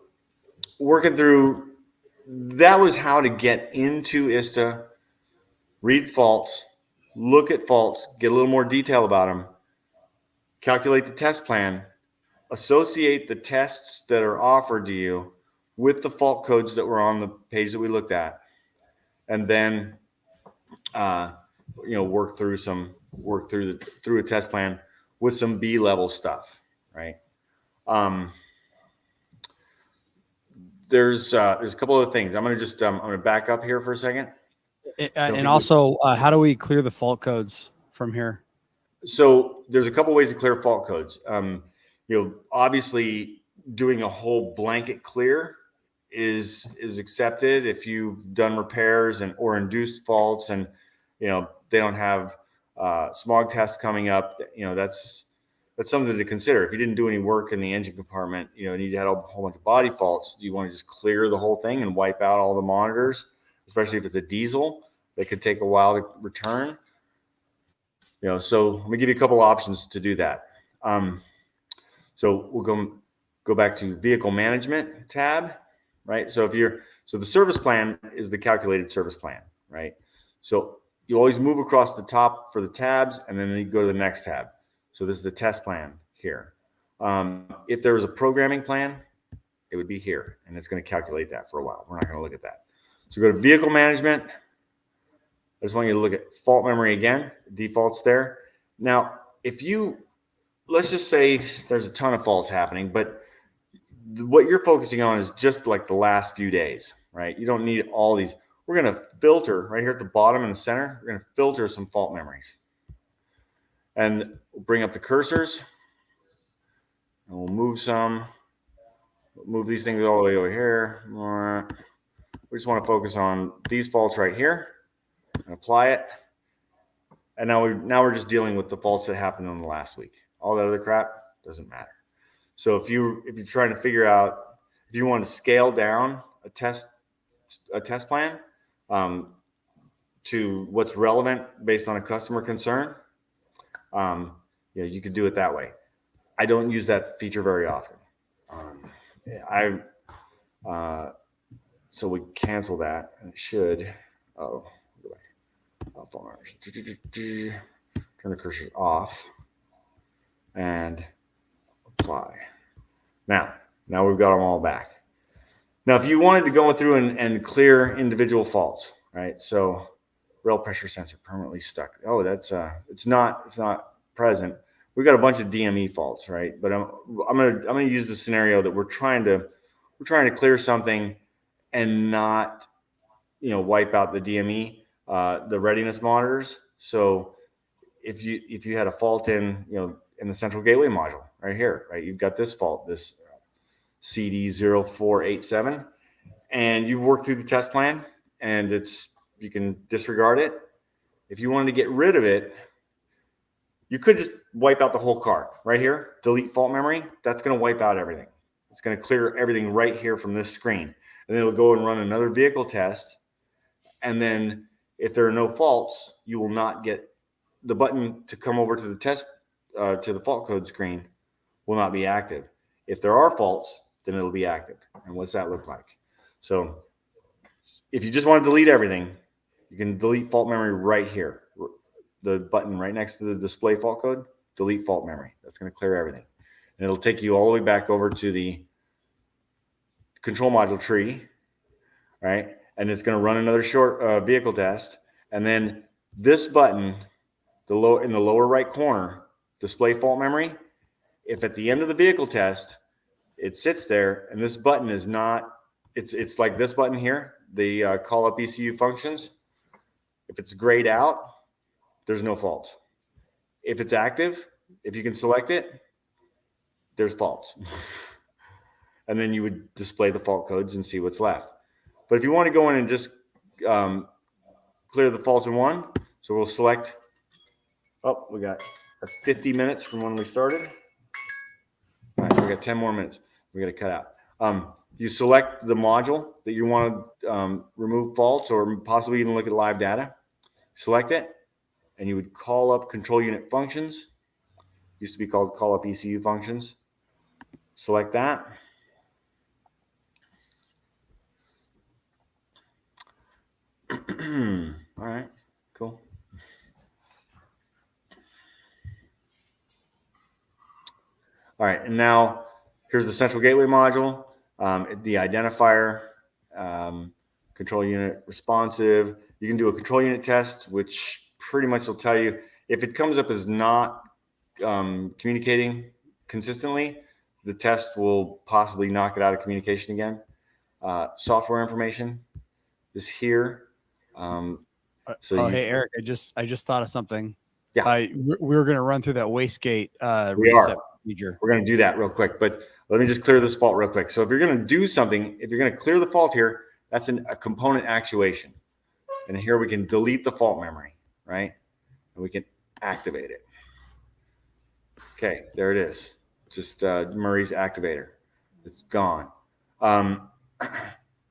working through, that was how to get into ISTA, read faults, look at faults, get a little more detail about them, calculate the test plan, associate the tests that are offered to you with the fault codes that were on the page that we looked at, and then work through a test plan with some B-level stuff, right? There's a couple of things. I'm gonna back up here for a second.
And also, how do we clear the fault codes from here?
So there's a couple ways to clear fault codes. Obviously doing a whole blanket clear is accepted if you've done repairs or induced faults, and they don't have smog tests coming up. That's something to consider. If you didn't do any work in the engine compartment, and you had a whole bunch of body faults, do you want to just clear the whole thing and wipe out all the monitors, especially if it's a diesel? That could take a while to return. So let me give you a couple options to do that. So we'll go back to vehicle management tab, right? So the service plan is the calculated service plan, right? So you always move across the top for the tabs, and then you go to the next tab. So this is the test plan here. If there was a programming plan, it would be here, and it's going to calculate that for a while. We're not going to look at that. So go to vehicle management. I just want you to look at fault memory again, defaults there. Now, let's just say there's a ton of faults happening, but what you're focusing on is just like the last few days, right? You don't need all these. We're going to filter right here at the bottom in the center. We're going to filter some fault memories. And we'll bring up the cursors. And we'll move these things all the way over here. We just want to focus on these faults right here and apply it. And now we're just dealing with the faults that happened in the last week. All that other crap doesn't matter. So if you're trying to figure out if you want to scale down a test plan to what's relevant based on a customer concern, you could do it that way. I don't use that feature very often. So we cancel that, and it should. Turn the cursor off and apply. Now we've got them all back. Now, if you wanted to go through and clear individual faults, right? So rail pressure sensor permanently stuck. Oh, that's it's not present. We've got a bunch of DME faults, right? But I'm gonna use the scenario that we're trying to clear something and not wipe out the DME, the readiness monitors. So if you had a fault in the central gateway module right here, right? You've got this fault, this CD0487, and you've worked through the test plan, and you can disregard it. If you wanted to get rid of it, you could just wipe out the whole car right here, delete fault memory. That's going to wipe out everything. It's going to clear everything right here from this screen. And then it'll go and run another vehicle test. And then if there are no faults, you will not get the button to come over to the test, to the fault code screen will not be active. If there are faults, then it'll be active. And what's that look like? So if you just want to delete everything, you can delete fault memory right here. The button right next to the display fault code, delete fault memory. That's going to clear everything. And it'll take you all the way back over to the control module tree, right? and it's going to run another short vehicle test. And then this button, in the lower right corner, display fault memory. If at the end of the vehicle test, it sits there and this button is not, it's like this button here, the call up ECU functions. If it's grayed out, there's no faults. If it's active, if you can select it, there's faults. And then you would display the fault codes and see what's left. But if you want to go in and just clear the faults in one, so we'll select, we got 50 minutes from when we started. All right, we got 10 more minutes. We got to cut out. You select the module that you want to remove faults or possibly even look at live data. Select it, and you would call up control unit functions. Used to be called call up ECU functions. Select that. All right, cool. All right, and now here's the central gateway module, the identifier, control unit responsive. You can do a control unit test, which pretty much will tell you if it comes up as not communicating consistently, the test will possibly knock it out of communication again. Software information is here.
Hey Eric, I just thought of something.
Yeah,
we were going to run through that wastegate
we
reset
are.
procedure.
We're going to do that real quick, but let me just clear this fault real quick. So if you're going to do something, if you're going to clear the fault here, that's a component actuation. And here we can delete the fault memory, right? And we can activate it. Okay, there it is. Just Murray's activator. It's gone.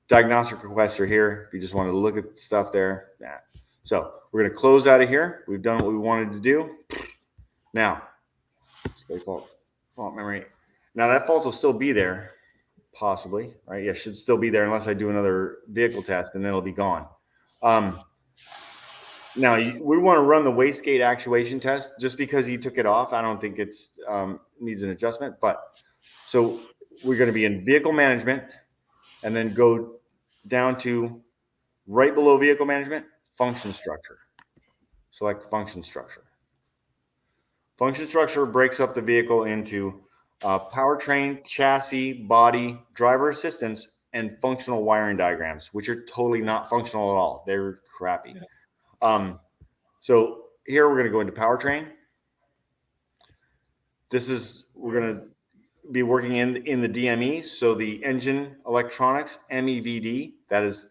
Diagnostic requests are here. If you just want to look at stuff there. Yeah. So we're going to close out of here. We've done what we wanted to do. Now, fault memory. Now that fault will still be there, possibly, right? Yeah, should still be there unless I do another vehicle test, and then it'll be gone. Now we want to run the wastegate actuation test. Just because he took it off, I don't think it's needs an adjustment. But so we're going to be in vehicle management, and then go down to right below vehicle management, function structure. Select function structure. Function structure breaks up the vehicle into powertrain, chassis, body, driver assistance, and functional wiring diagrams, which are totally not functional at all. They're crappy. So here we're going to go into powertrain. We're going to be working in the DME. So the engine electronics, MEVD, that is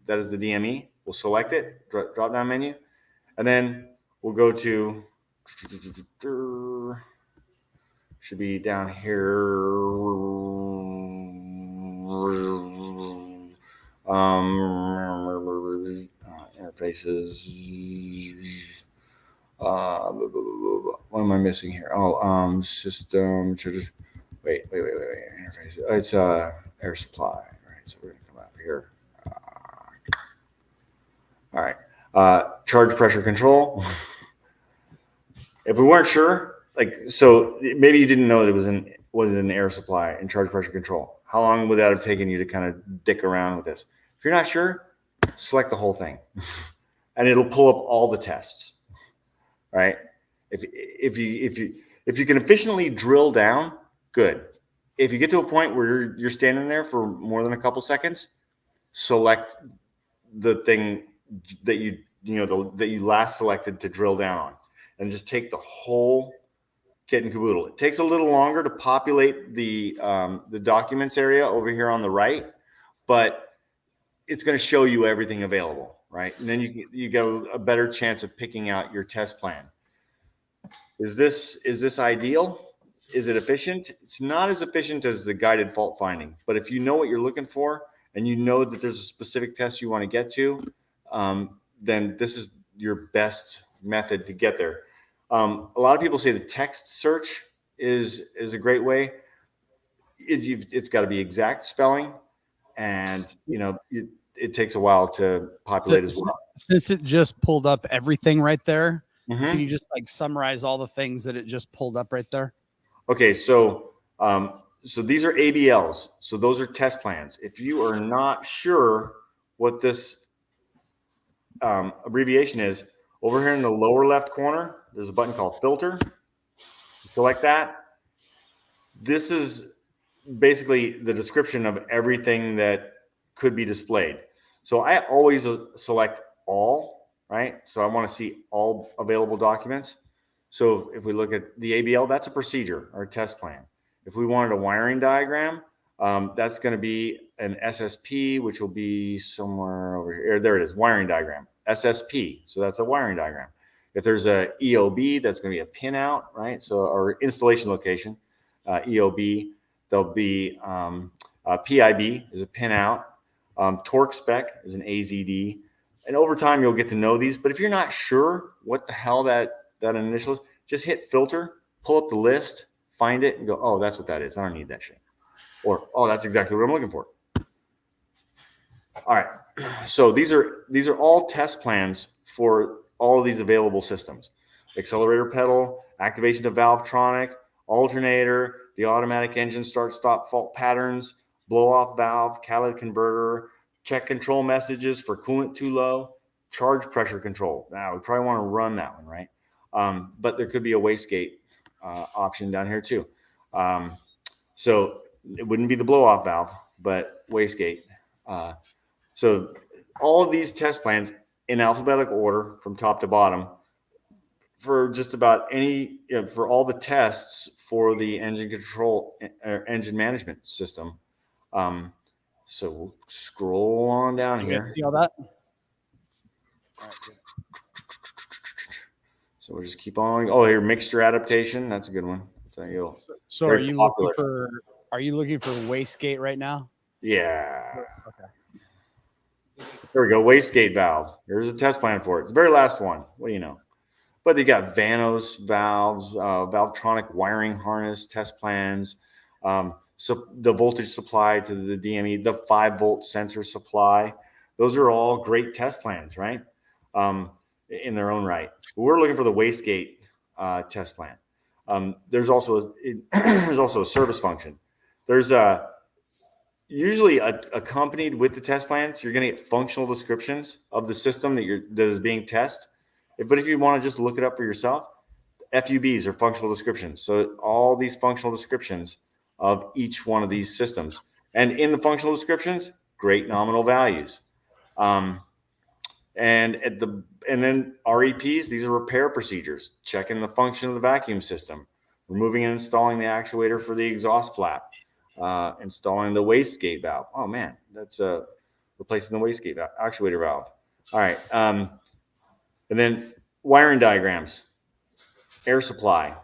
the DME. We'll select it, drop down menu, and then we'll go to, should be down here. Interfaces. What am I missing here? Oh, system. Wait. Interface. It's air supply. Right. So we're gonna come up here. All right. Charge pressure control. If we weren't sure, so maybe you didn't know that it was an air supply and charge pressure control. How long would that have taken you to kind of dick around with this? If you're not sure, select the whole thing, and it'll pull up all the tests. Right? If you can efficiently drill down, good. If you get to a point where you're standing there for more than a couple seconds, select the thing that you last selected to drill down on, and just take the whole kit and caboodle. It takes a little longer to populate the documents area over here on the right, but it's going to show you everything available, right? And then you get a better chance of picking out your test plan. Is this ideal? Is it efficient? It's not as efficient as the guided fault finding, but if you know what you're looking for and you know that there's a specific test you want to get to, then this is your best method to get there. A lot of people say the text search is a great way. It's got to be exact spelling, and it takes a while to populate as well.
Since it just pulled up everything right there,
Mm-hmm.
can you just summarize all the things that it just pulled up right there?
Okay, so these are ABLs. So those are test plans. If you are not sure what this abbreviation is, over here in the lower left corner, there's a button called filter. Select that. This is basically the description of everything that could be displayed. So I always select all, right? So I want to see all available documents. So if we look at the ABL, that's a procedure or a test plan. If we wanted a wiring diagram, that's going to be an SSP, which will be somewhere over here. There it is, wiring diagram, SSP. So that's a wiring diagram. If there's a EOB, that's going to be a pinout, right? So our installation location, EOB. There'll be PIB is a pinout. Torque spec is an AZD. And over time, you'll get to know these. But if you're not sure what the hell that initial is, just hit filter, pull up the list, find it, and go, oh, that's what that is. I don't need that shit. Or, oh, that's exactly what I'm looking for. All right. So these are all test plans for all of these available systems. Accelerator pedal, activation of Valvetronic, alternator, the automatic engine start-stop fault patterns, blow-off valve, catalytic converter, check control messages for coolant too low, charge pressure control. Now, we probably want to run that one, right? But there could be a wastegate option down here too. So it wouldn't be the blow-off valve, but wastegate. So all of these test plans in alphabetical order from top to bottom for just about any, for all the tests for the engine control or engine management system. So we'll scroll on down
You guys
here.
see all that?
So we'll just keep on. Oh, here, mixture adaptation. That's a good one. That's
So
very
are you
popular.
looking for wastegate right now?
Yeah.
Okay.
There we go. Wastegate valve. There's a test plan for it. It's the very last one. What do you know? But they got Vanos valves, Valvetronic wiring harness test plans. So the voltage supply to the DME, the 5-volt sensor supply. Those are all great test plans, right? In their own right. But we're looking for the wastegate test plan. There's also a service function. There's usually accompanied with the test plans, you're going to get functional descriptions of the system that is being tested. But if you want to just look it up for yourself, FUBs are functional descriptions. So all these functional descriptions of each one of these systems, and in the functional descriptions, great nominal values. And then REPs, these are repair procedures, checking the function of the vacuum system, removing and installing the actuator for the exhaust flap, installing the wastegate valve. Oh man, that's replacing the wastegate actuator valve. All right. And then wiring diagrams, air supply,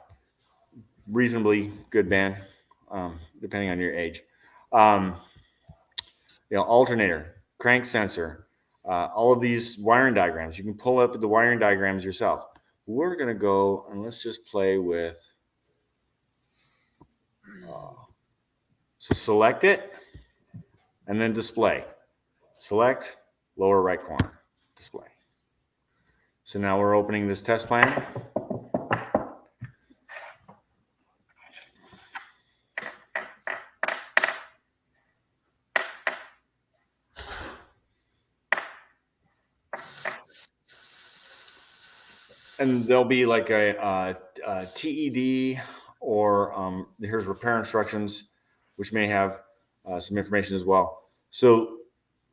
reasonably good band, depending on your age. Alternator, crank sensor, all of these wiring diagrams. You can pull up the wiring diagrams yourself. We're going to go and let's just play with. So select it and then display. Select lower right corner, display. So now we're opening this test plan. And there'll be like a TED or here's repair instructions, which may have some information as well. So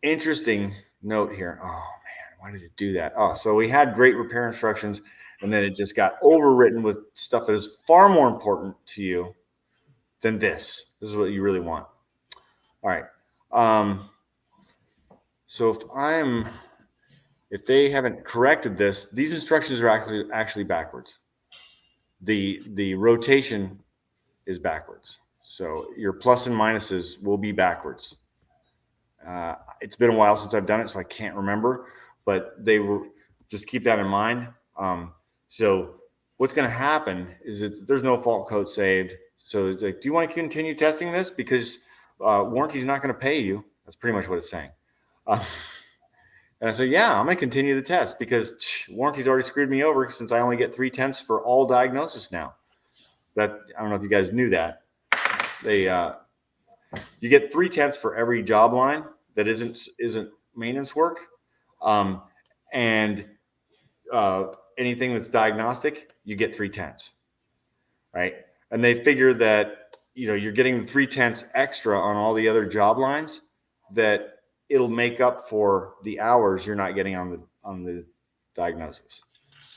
interesting note here. Oh man, why did it do that? Oh, so we had great repair instructions and then it just got overwritten with stuff that is far more important to you than this. This is what you really want. All right. So if they haven't corrected this, these instructions are actually backwards. The rotation is backwards. So your plus and minuses will be backwards. It's been a while since I've done it, so I can't remember, but they will just keep that in mind. So what's going to happen is that there's no fault code saved. So it's like, do you want to continue testing this? Because warranty is not going to pay you. That's pretty much what it's saying. And I said, yeah, I'm going to continue the test because warranty's already screwed me over since I only get 3/10 for all diagnosis now. That I don't know if you guys knew that. You get 3/10 for every job line that isn't maintenance work, and anything that's diagnostic, you get 3/10, right? And they figure that you're getting the 3/10 extra on all the other job lines, that it'll make up for the hours you're not getting on the diagnosis,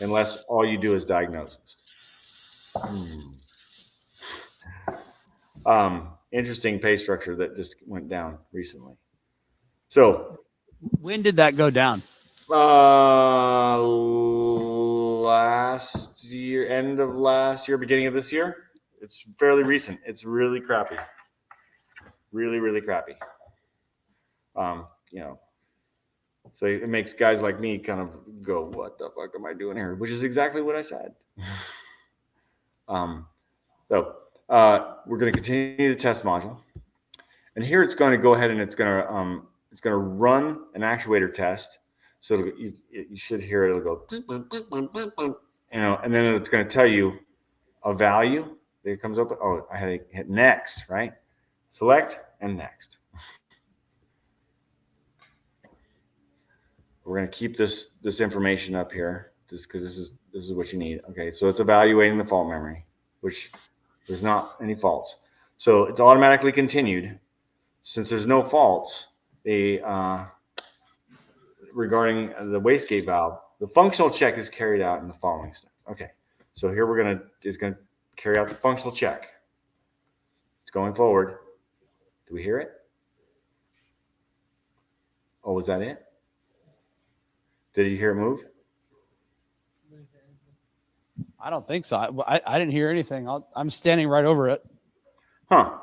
unless all you do is diagnosis. Interesting pay structure that just went down recently. So
When did that go down?
last year, end of last year, beginning of this year. It's fairly recent. It's really crappy. Really, really crappy. So it makes guys like me kind of go, what the fuck am I doing here? Which is exactly what I said. So we're going to continue the test module. And here it's going to go ahead and it's going to run an actuator test. So you should hear it. It'll go, and then it's going to tell you a value that it comes up with. Oh, I had to hit next, right? Select and next. We're going to keep this information up here just because this is what you need. Okay, so it's evaluating the fault memory, which there's not any faults. So it's automatically continued. Since there's no faults, regarding the wastegate valve, the functional check is carried out in the following step. Okay, so here it's going to carry out the functional check. It's going forward. Do we hear it? Oh, was that it? Did you hear it move?
I don't think so. I didn't hear anything. I'm standing right over it.
Huh.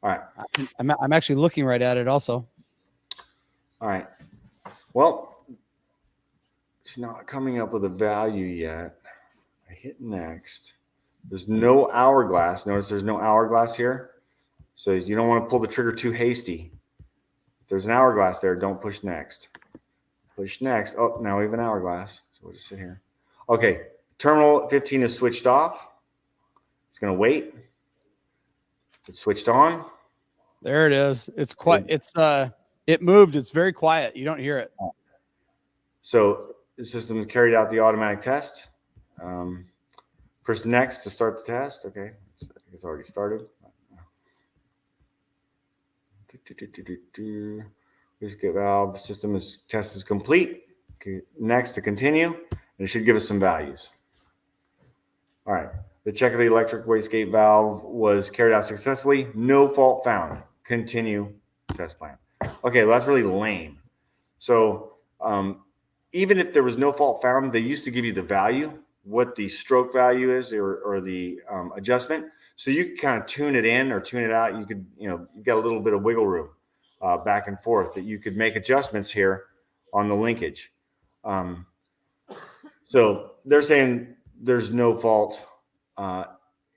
All right.
I'm actually looking right at it also.
All right. Well, it's not coming up with a value yet. I hit next. There's no hourglass. Notice there's no hourglass here. So you don't want to pull the trigger too hasty. If there's an hourglass there, don't push next. Push next. Oh, now we have an hourglass. So we'll just sit here. Okay. Terminal 15 is switched off. It's going to wait. It's switched on.
There it is. It's quite. It moved. It's very quiet. You don't hear it.
So the system carried out the automatic test. Press next to start the test. Okay, I think it's already started. Wastegate valve system test is complete. Okay, next to continue, and it should give us some values. All right, the check of the electric wastegate valve was carried out successfully. No fault found. Continue test plan. Okay, well, that's really lame. So even if there was no fault found, they used to give you the value, what the stroke value is, or the adjustment. So you can kind of tune it in or tune it out. You could, you've got a little bit of wiggle room back and forth that you could make adjustments here on the linkage. So they're saying there's no fault. And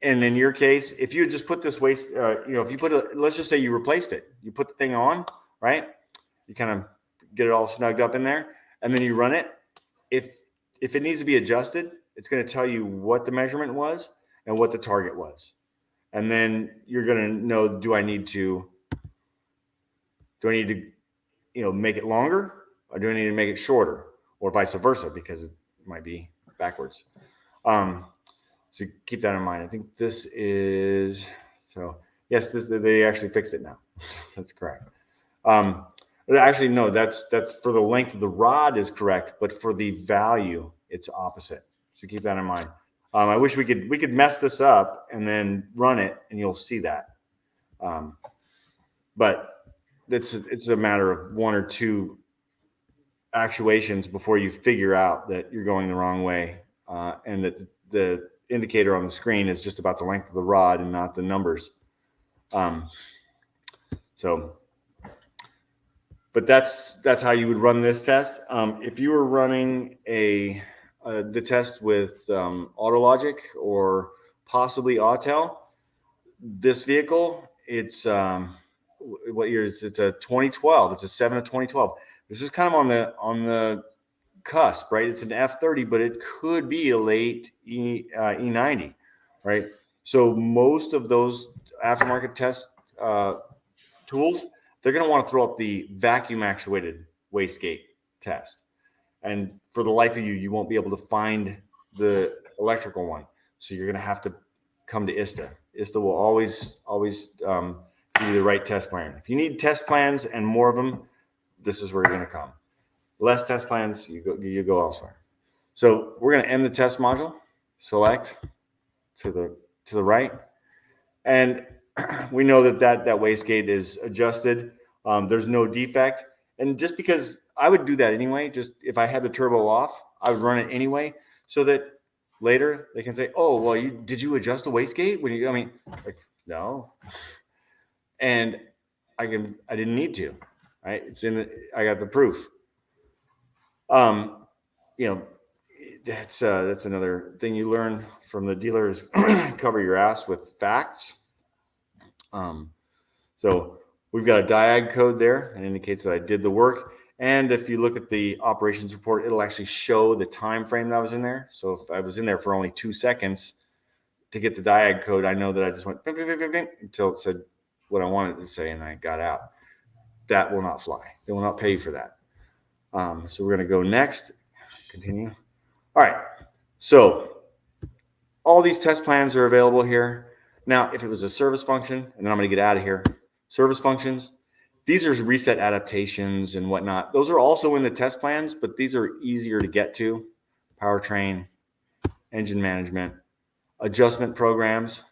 in your case, if you had just put this waste, if you put let's just say you replaced it, you put the thing on, right? You kind of get it all snugged up in there, and then you run it. If it needs to be adjusted, it's going to tell you what the measurement was and what the target was. And then you're going to know, do I need to, make it longer, or do I need to make it shorter, or vice versa, because it might be backwards. So keep that in mind. I think this is, so yes, they actually fixed it now. That's correct. Actually, no, that's for the length of the rod is correct, but for the value, it's opposite. So keep that in mind. I wish we could mess this up and then run it, and you'll see that. But it's a matter of one or two actuations before you figure out that you're going the wrong way, and that the indicator on the screen is just about the length of the rod and not the numbers. But that's how you would run this test. If you were running the test with AutoLogic or possibly Autel, this vehicle, it's what year is it? It's a 2012. It's a 7 of 2012. This is kind of on the cusp, right? It's an F30, but it could be a late E90, right? So most of those aftermarket test tools, they're going to want to throw up the vacuum actuated wastegate test. And for the life of you, you won't be able to find the electrical one. So you're going to have to come to ISTA. ISTA will always give you the right test plan. If you need test plans and more of them, this is where you're going to come. Less test plans, you go elsewhere. So we're going to end the test module. Select to the right, and we know that wastegate is adjusted. There's no defect, and just because I would do that anyway, just if I had the turbo off, I would run it anyway, so that later they can say, "Oh, well, did you adjust the wastegate?" Like, no, and I didn't need to. Right? I got the proof. That's another thing you learn from the dealer is cover your ass with facts. So we've got a diag code there that indicates that I did the work. And if you look at the operations report, it'll actually show the time frame that I was in there. So if I was in there for only 2 seconds to get the diag code, I know that I just went bing, bing, bing, bing, bing, until it said what I wanted to say and I got out. That will not fly. They will not pay you for that. So we're going to go next. Continue. All right. So all these test plans are available here. Now, if it was a service function, and then I'm going to get out of here, service functions, these are reset adaptations and whatnot. Those are also in the test plans, but these are easier to get to. Powertrain, engine management, adjustment programs,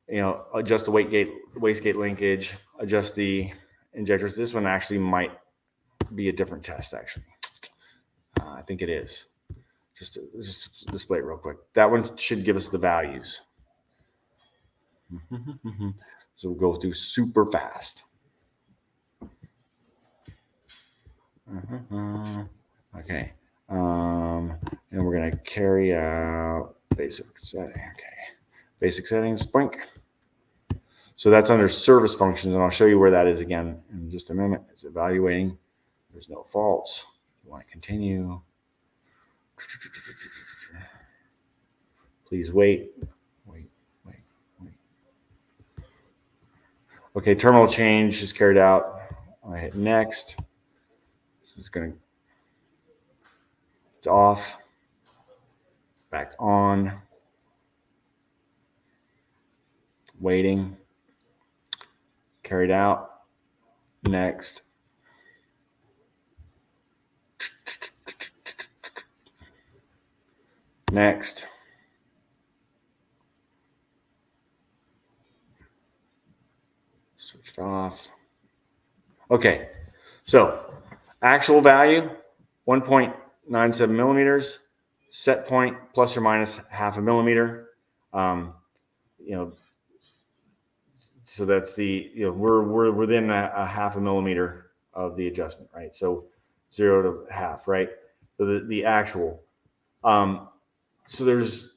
adjust the wastegate linkage, adjust the injectors. This one actually might be a different test, actually. I think it is. Just display it real quick. That one should give us the values. So we'll go through super fast. Okay. And we're going to carry out basic setting. Okay. Basic settings, blink. So that's under service functions, and I'll show you where that is again in just a minute. It's evaluating. There's no faults. You want to continue. Please wait. Okay, terminal change is carried out. I hit next. It's off. Back on. Waiting. Carried out. Next. Next. Switched off. Okay, so actual value 1.97 millimeters, set point plus or minus half a millimeter. So that's we're within a half a millimeter of the adjustment, right? So 0 to half, right? So the actual. So there's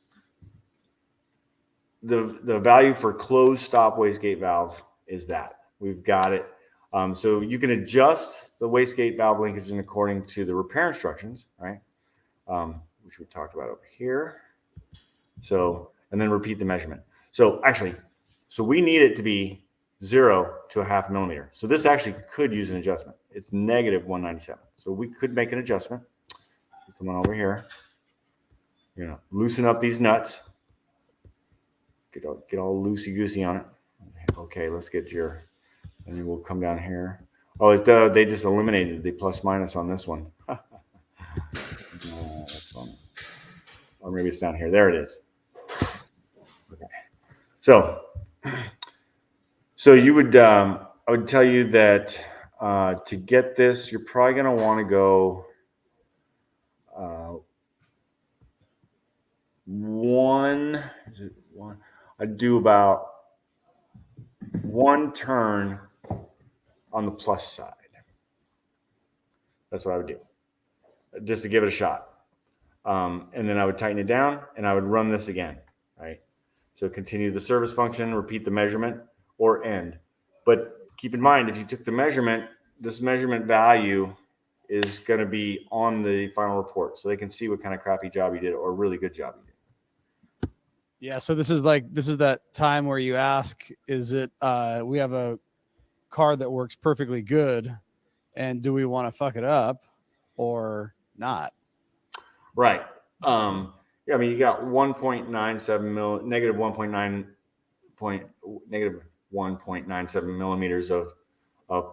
the value for closed stop wastegate valve is that. We've got it. So you can adjust the wastegate valve linkage according to the repair instructions, right? Which we talked about over here. So, and then repeat the measurement. So we need it to be 0 to a half millimeter. So this actually could use an adjustment. It's negative 197. So we could make an adjustment. Come on over here. Loosen up these nuts. Get all loosey-goosey on it. Okay, let's get and then we'll come down here. Oh, they just eliminated the plus minus on this one. That's fun. Or maybe it's down here. There it is. Okay. So you would, I would tell you that to get this, you're probably going to want to go one. I'd do about 1 turn on the plus side. That's what I would do, just to give it a shot. And then I would tighten it down, and I would run this again, right? So continue the service function, repeat the measurement, or end. But keep in mind, if you took the measurement, this measurement value is going to be on the final report, so they can see what kind of crappy job you did or really good job you did.
Yeah, so this is that time where you ask, is it we have a car that works perfectly good, And do we want to fuck it up or not?
Right. Yeah, I mean, you got 1.97 mil, negative 1.97 millimeters of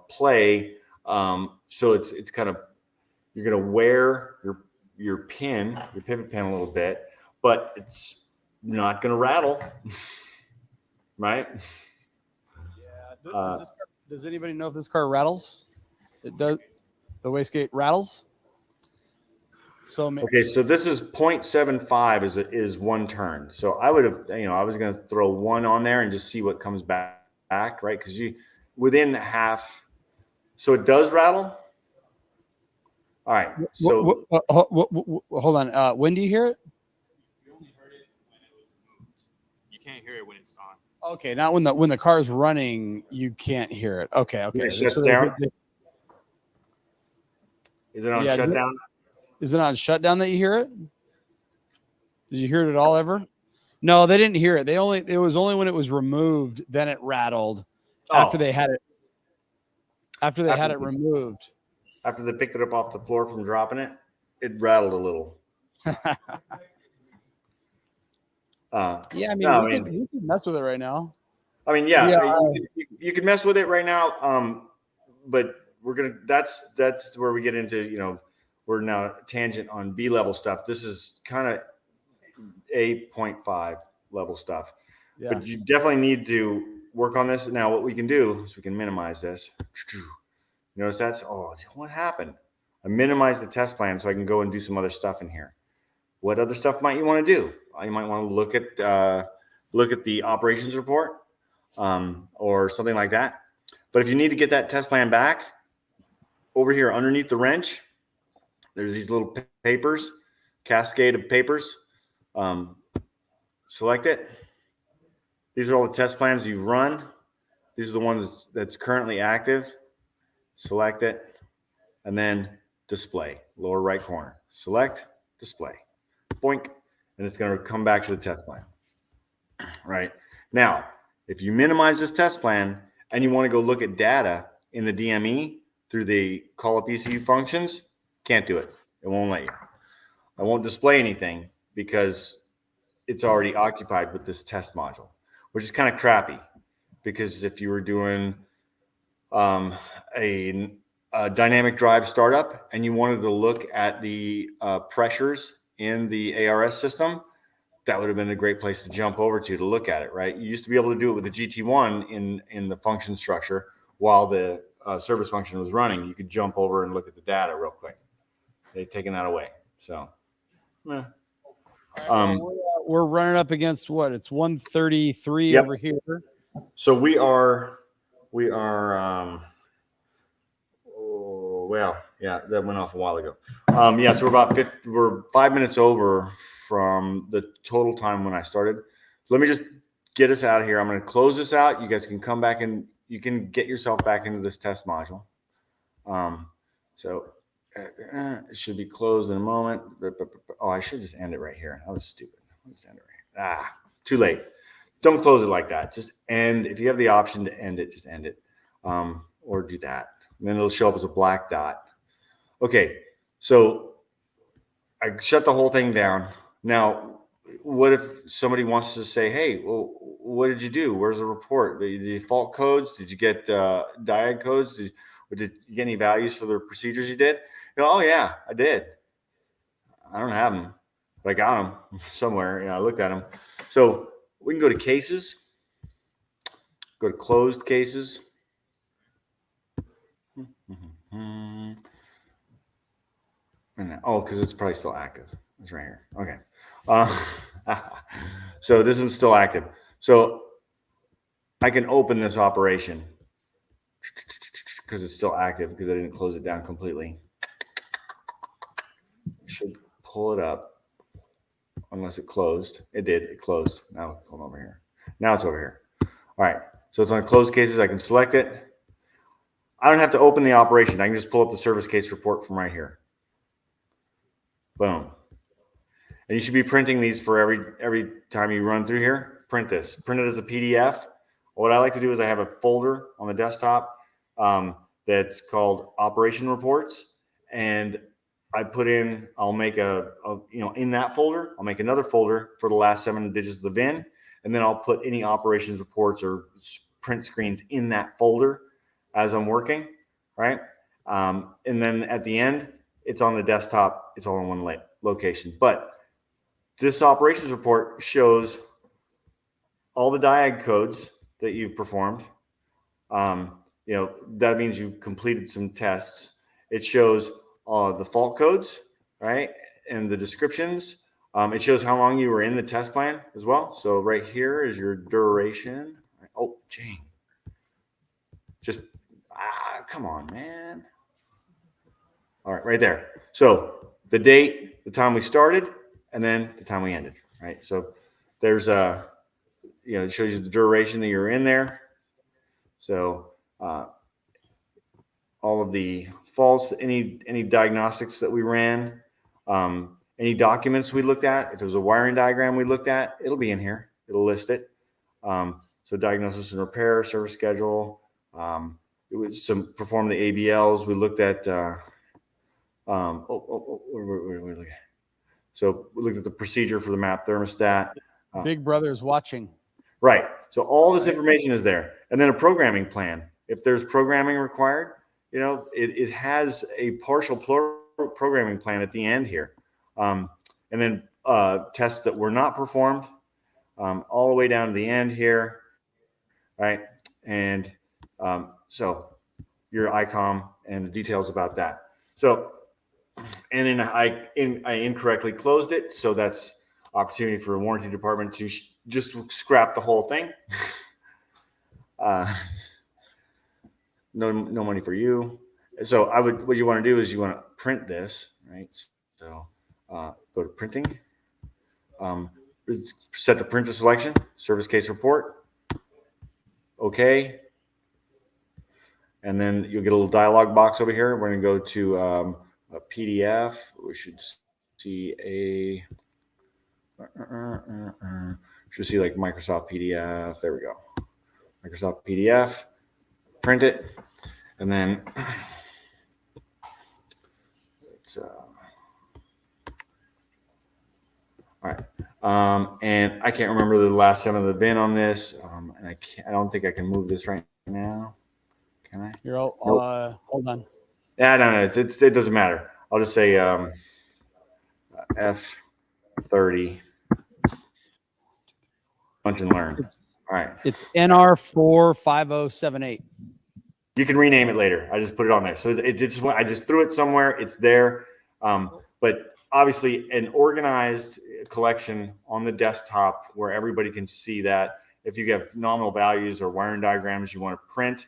play. So it's kind of, you're going to wear your pivot pin a little bit, but it's not going to rattle, right?
Yeah. Does anybody know if this car rattles? It does. The wastegate rattles. So
Okay, so this is 0.75 is one turn. So I would have, I was going to throw one on there and just see what comes back, right? Because within half, so it does rattle. All right. So
hold on. When do you hear it?
You only heard it when it was removed. You can't hear it when it's on.
Okay, not when the car's running, you can't hear it. Okay.
when it shuts down. Is it on shutdown?
Is it on shutdown that you hear it? Did you hear it at all ever? No, they didn't hear it. It was only when it was removed, then it rattled after they had it. After they had it removed.
After they picked it up off the floor from dropping it, it rattled a little.
Yeah, we can mess with it right now.
I mean, you can mess with it right now. But that's where we get into, we're now tangent on B level stuff. This is kind of 8.5 level stuff. Yeah. But you definitely need to work on this. Now, what we can do is we can minimize this. Notice what happened? I minimized the test plan so I can go and do some other stuff in here. What other stuff might you want to do? You might want to look at the operations report or something like that. But if you need to get that test plan back, over here underneath the wrench, there's these little papers, cascade of papers. Select it. These are all the test plans you've run. These are the ones that's currently active. Select it, and then display, lower right corner. Select, display, boink, and it's going to come back to the test plan. Right now, if you minimize this test plan and you want to go look at data in the DME through the call up ECU functions, can't do it. It won't let you. I won't display anything because it's already occupied with this test module, which is kind of crappy. Because if you were doing a dynamic drive startup and you wanted to look at the pressures in the ARS system, that would have been a great place to jump over to look at it, right? You used to be able to do it with the GT1 in the function structure while the service function was running. You could jump over and look at the data real quick. They've taken that away. So,
we're running up against what? It's 133 over here.
So we are that went off a while ago. So we're 5 minutes over from the total time when I started. Let me just get us out of here. I'm going to close this out. You guys can come back and you can get yourself back into this test module. It should be closed in a moment. Oh, I should just end it right here. I was stupid. I'll just end it right here. Too late. Don't close it like that. Just end. If you have the option to end it, just end it. Or do that. And then it'll show up as a black dot. Okay, so I shut the whole thing down. Now, what if somebody wants to say, hey, well, what did you do? Where's the report? The default codes? Did you get diag codes? Did you get any values for the procedures you did? Oh, yeah, I did. I don't have them, but I got them somewhere. Yeah, I looked at them. So we can go to cases, go to closed cases. And because it's probably still active. It's right here. Okay. So this one's still active. So I can open this operation because it's still active because I didn't close it down completely. I should pull it up unless it closed. It did. It closed. Now it's going over here. Now it's over here. All right. So it's on closed cases. I can select it. I don't have to open the operation. I can just pull up the service case report from right here. Boom. And you should be printing these for every time you run through here. Print this. Print it as a PDF. What I like to do is I have a folder on the desktop that's called operation reports, and I'll make in that folder, I'll make another folder for the last 7 digits of the VIN, and then I'll put any operations reports or print screens in that folder as I'm working, right? And then at the end, it's on the desktop. It's all in one location. But this operations report shows all the diag codes that you've performed. That means you've completed some tests. It shows the fault codes, right? And the descriptions. It shows how long you were in the test plan as well. So right here is your duration. Oh, Jane. Just, come on, man. All right, right there. So the date, the time we started, and then the time we ended, right? So there's it shows you the duration that you're in there. So all of the faults, any diagnostics that we ran, any documents we looked at, if there was a wiring diagram we looked at, it'll be in here. It'll list it. So diagnosis and repair, service schedule. It was some perform the ABLs. We looked at. So we looked at the procedure for the map thermostat.
Big Brother is watching.
Right. So all this information is there, and then a programming plan. If there's programming required, it has a partial programming plan at the end here, and then tests that were not performed, all the way down to the end here, right? And so your ICOM and the details about that. So, and then I incorrectly closed it, so that's opportunity for a warranty department to just scrap the whole thing. No money for you. So what you want to do is you want to print this, right? So go to printing, set the printer selection, service case report. Okay. And then you'll get a little dialog box over here. We're going to go to a PDF. We should see should see like Microsoft PDF. There we go. Microsoft PDF. Print it, and then it's all right. And I can't remember the last 7 of the VIN on this, and I don't think I can move this right now. Can I?
Here,
Nope.
hold on.
Yeah, no, it doesn't matter. I'll just say F30. Lunch and learn. All right.
It's NR45078.
You can rename it later. I just put it on there. So I just threw it somewhere. It's there. But obviously an organized collection on the desktop where everybody can see that. If you have nominal values or wiring diagrams you want to print,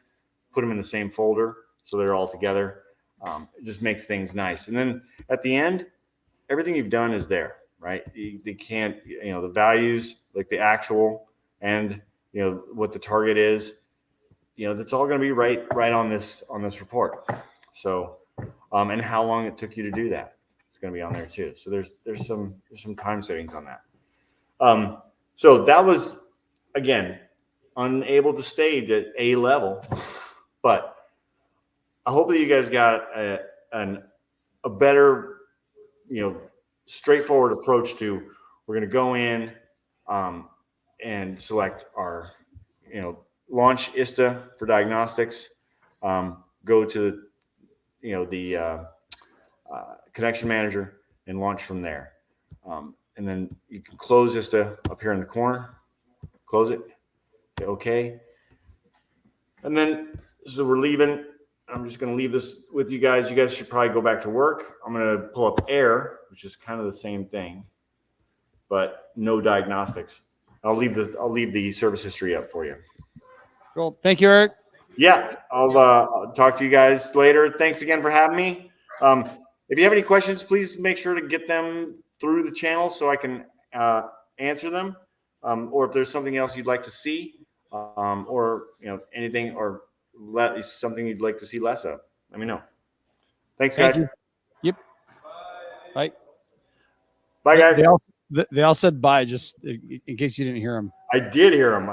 put them in the same folder so they're all together. It just makes things nice. And then at the end, everything you've done is there, right? They can't, the values, like the actual and, what the target is, that's all going to be right on this report. So, and how long it took you to do that, it's going to be on there too. So there's some time settings on that. So that was, again, unable to stage at A level, but I hope that you guys got a better, straightforward approach to, we're going to go in and select our, launch ISTA for diagnostics, go to, the connection manager and launch from there. And then you can close ISTA up here in the corner, close it, say okay. And then, so we're leaving. I'm just going to leave this with you guys. You guys should probably go back to work. I'm going to pull up air, which is kind of the same thing, but no diagnostics. I'll leave the service history up for you.
Cool. Thank you, Eric.
Yeah, I'll talk to you guys later. Thanks again for having me. If you have any questions, please make sure to get them through the channel so I can answer them. Or if there's something else you'd like to see, or anything, or something you'd like to see less of, let me know. Thanks, guys.
Thank you. Yep. Bye.
Bye, guys.
They all said bye, just in case you didn't hear them.
I did hear them.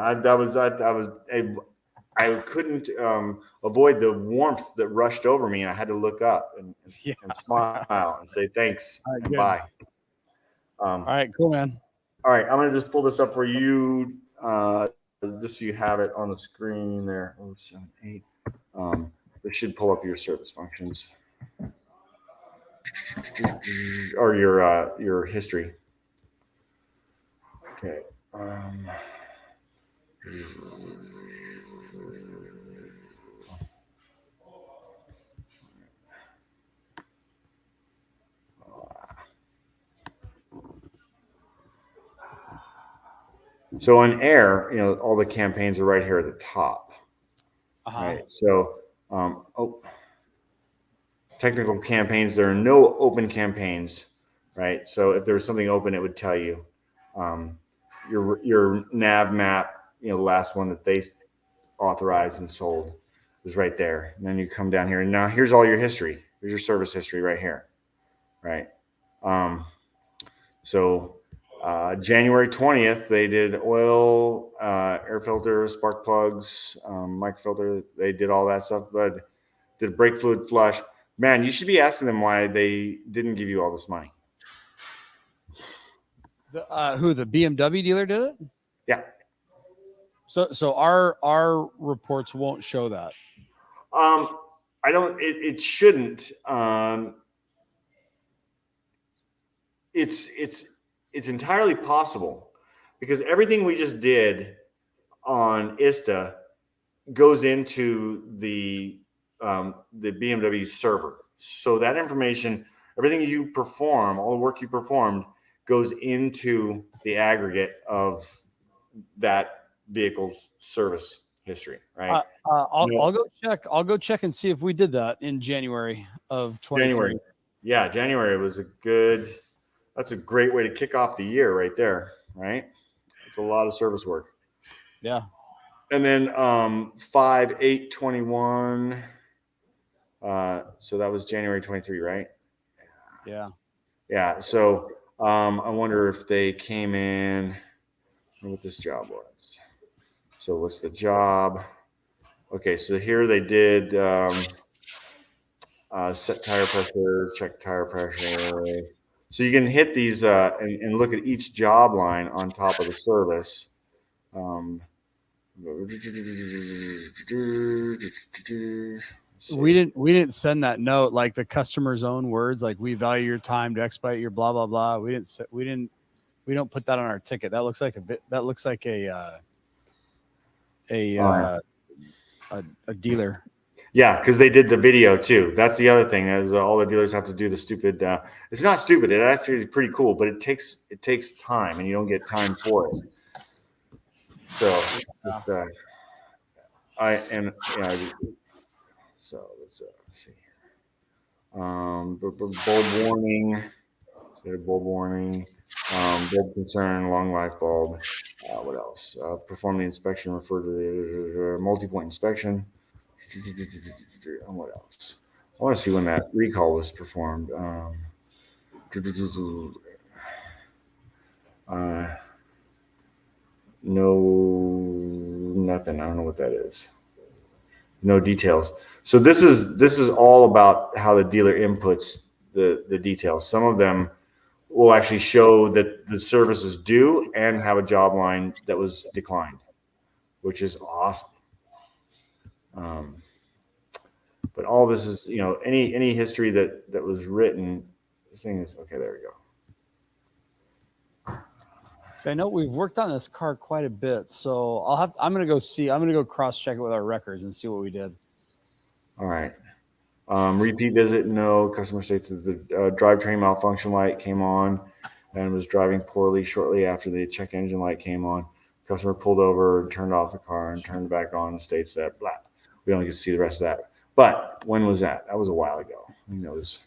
I couldn't avoid the warmth that rushed over me, and I had to look up and smile and say thanks
All right,
and
good.
bye.
All right, cool, man.
All right, I'm going to just pull this up for you, just so you have it on the screen there. 078. This should pull up your service functions or your history. Okay. So on air, all the campaigns are right here at the top. Right. So, technical campaigns, there are no open campaigns, right? So if there was something open, it would tell you. Your nav map, the last one that they authorized and sold is right there. And then you come down here, and now here's all your history. Here's your service history right here, right? January 20th, they did oil, air filter, spark plugs, microfilter. They did all that stuff, but did brake fluid flush. Man, you should be asking them why they didn't give you all this money.
Who, the BMW dealer did it?
Yeah.
So our reports won't show that.
I don't. It shouldn't. It's entirely possible because everything we just did on ISTA goes into the BMW server. So that information, everything you perform, all the work you performed, goes into the aggregate of that vehicle's service history, right?
I'll go check. I'll go check and see if we did that in January of 23.
January. Yeah, January was that's a great way to kick off the year right there, right? It's a lot of service work.
Yeah.
And then 5/8/21. So that was January 23, right?
Yeah.
Yeah. So I wonder if they came in. I wonder what this job was. So what's the job? Okay, so here they did set tire pressure, check tire pressure. So you can hit these and look at each job line on top of the service.
We didn't send that note like the customer's own words, like we value your time to expedite your blah blah blah. We don't put that on our ticket. That looks like a dealer.
Yeah, because they did the video too. That's the other thing is all the dealers have to do the stupid. It's not stupid. It actually is pretty cool, but it takes time, and you don't get time for it. So, so let's see. Bulb warning. So bulb warning. Bulb concern. Long life bulb. What else? Perform the inspection. Refer to the multi-point inspection. What else? I want to see when that recall was performed. No, nothing. I don't know what that is. No details. So this is all about how the dealer inputs the details. Some of them will actually show that the service is due and have a job line that was declined, which is awesome. But all this is, any history that was written. The thing is, okay, there we go.
So I know we've worked on this car quite a bit, so I'm gonna go cross check it with our records and see what we did.
All right. Repeat visit, no. Customer states that the drivetrain malfunction light came on and was driving poorly shortly after the check engine light came on. Customer pulled over and turned off the car and turned it back on and states that blah. We don't get to see the rest of that. But when was that? That was a while ago. I think that was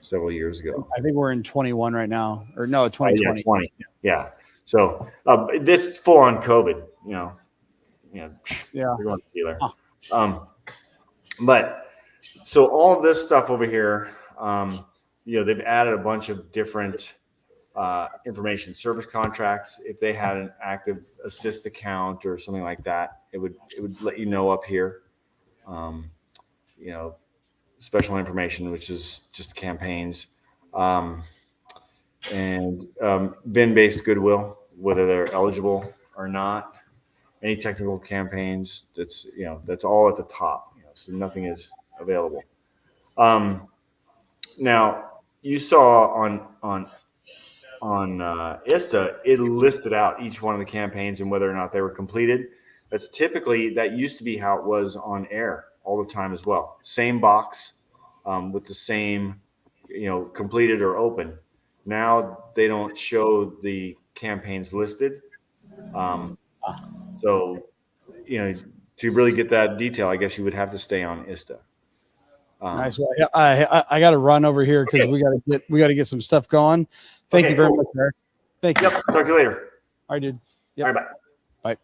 several years ago.
I think we're in 21 right now, or no, 2020.
20. Yeah. So it's full on COVID.
Yeah.
We're going to the dealer. But so all of this stuff over here, they've added a bunch of different information, service contracts. If they had an active assist account or something like that, it would let you know up here. You know, special information, which is just campaigns, and VIN-based goodwill, whether they're eligible or not. Any technical campaigns, that's all at the top. So nothing is available. Now you saw on ISTA, it listed out each one of the campaigns and whether or not they were completed. That used to be how it was on air all the time as well. Same box with the same, completed or open. Now they don't show the campaigns listed. So, to really get that detail, I guess you would have to stay on ISTA.
Nice. Well, I got to run over here because we got to get some stuff going. Thank you very much, Eric. Thank you.
Yep. Talk to you later.
All right, dude. Yep.
All right, bye.
Bye.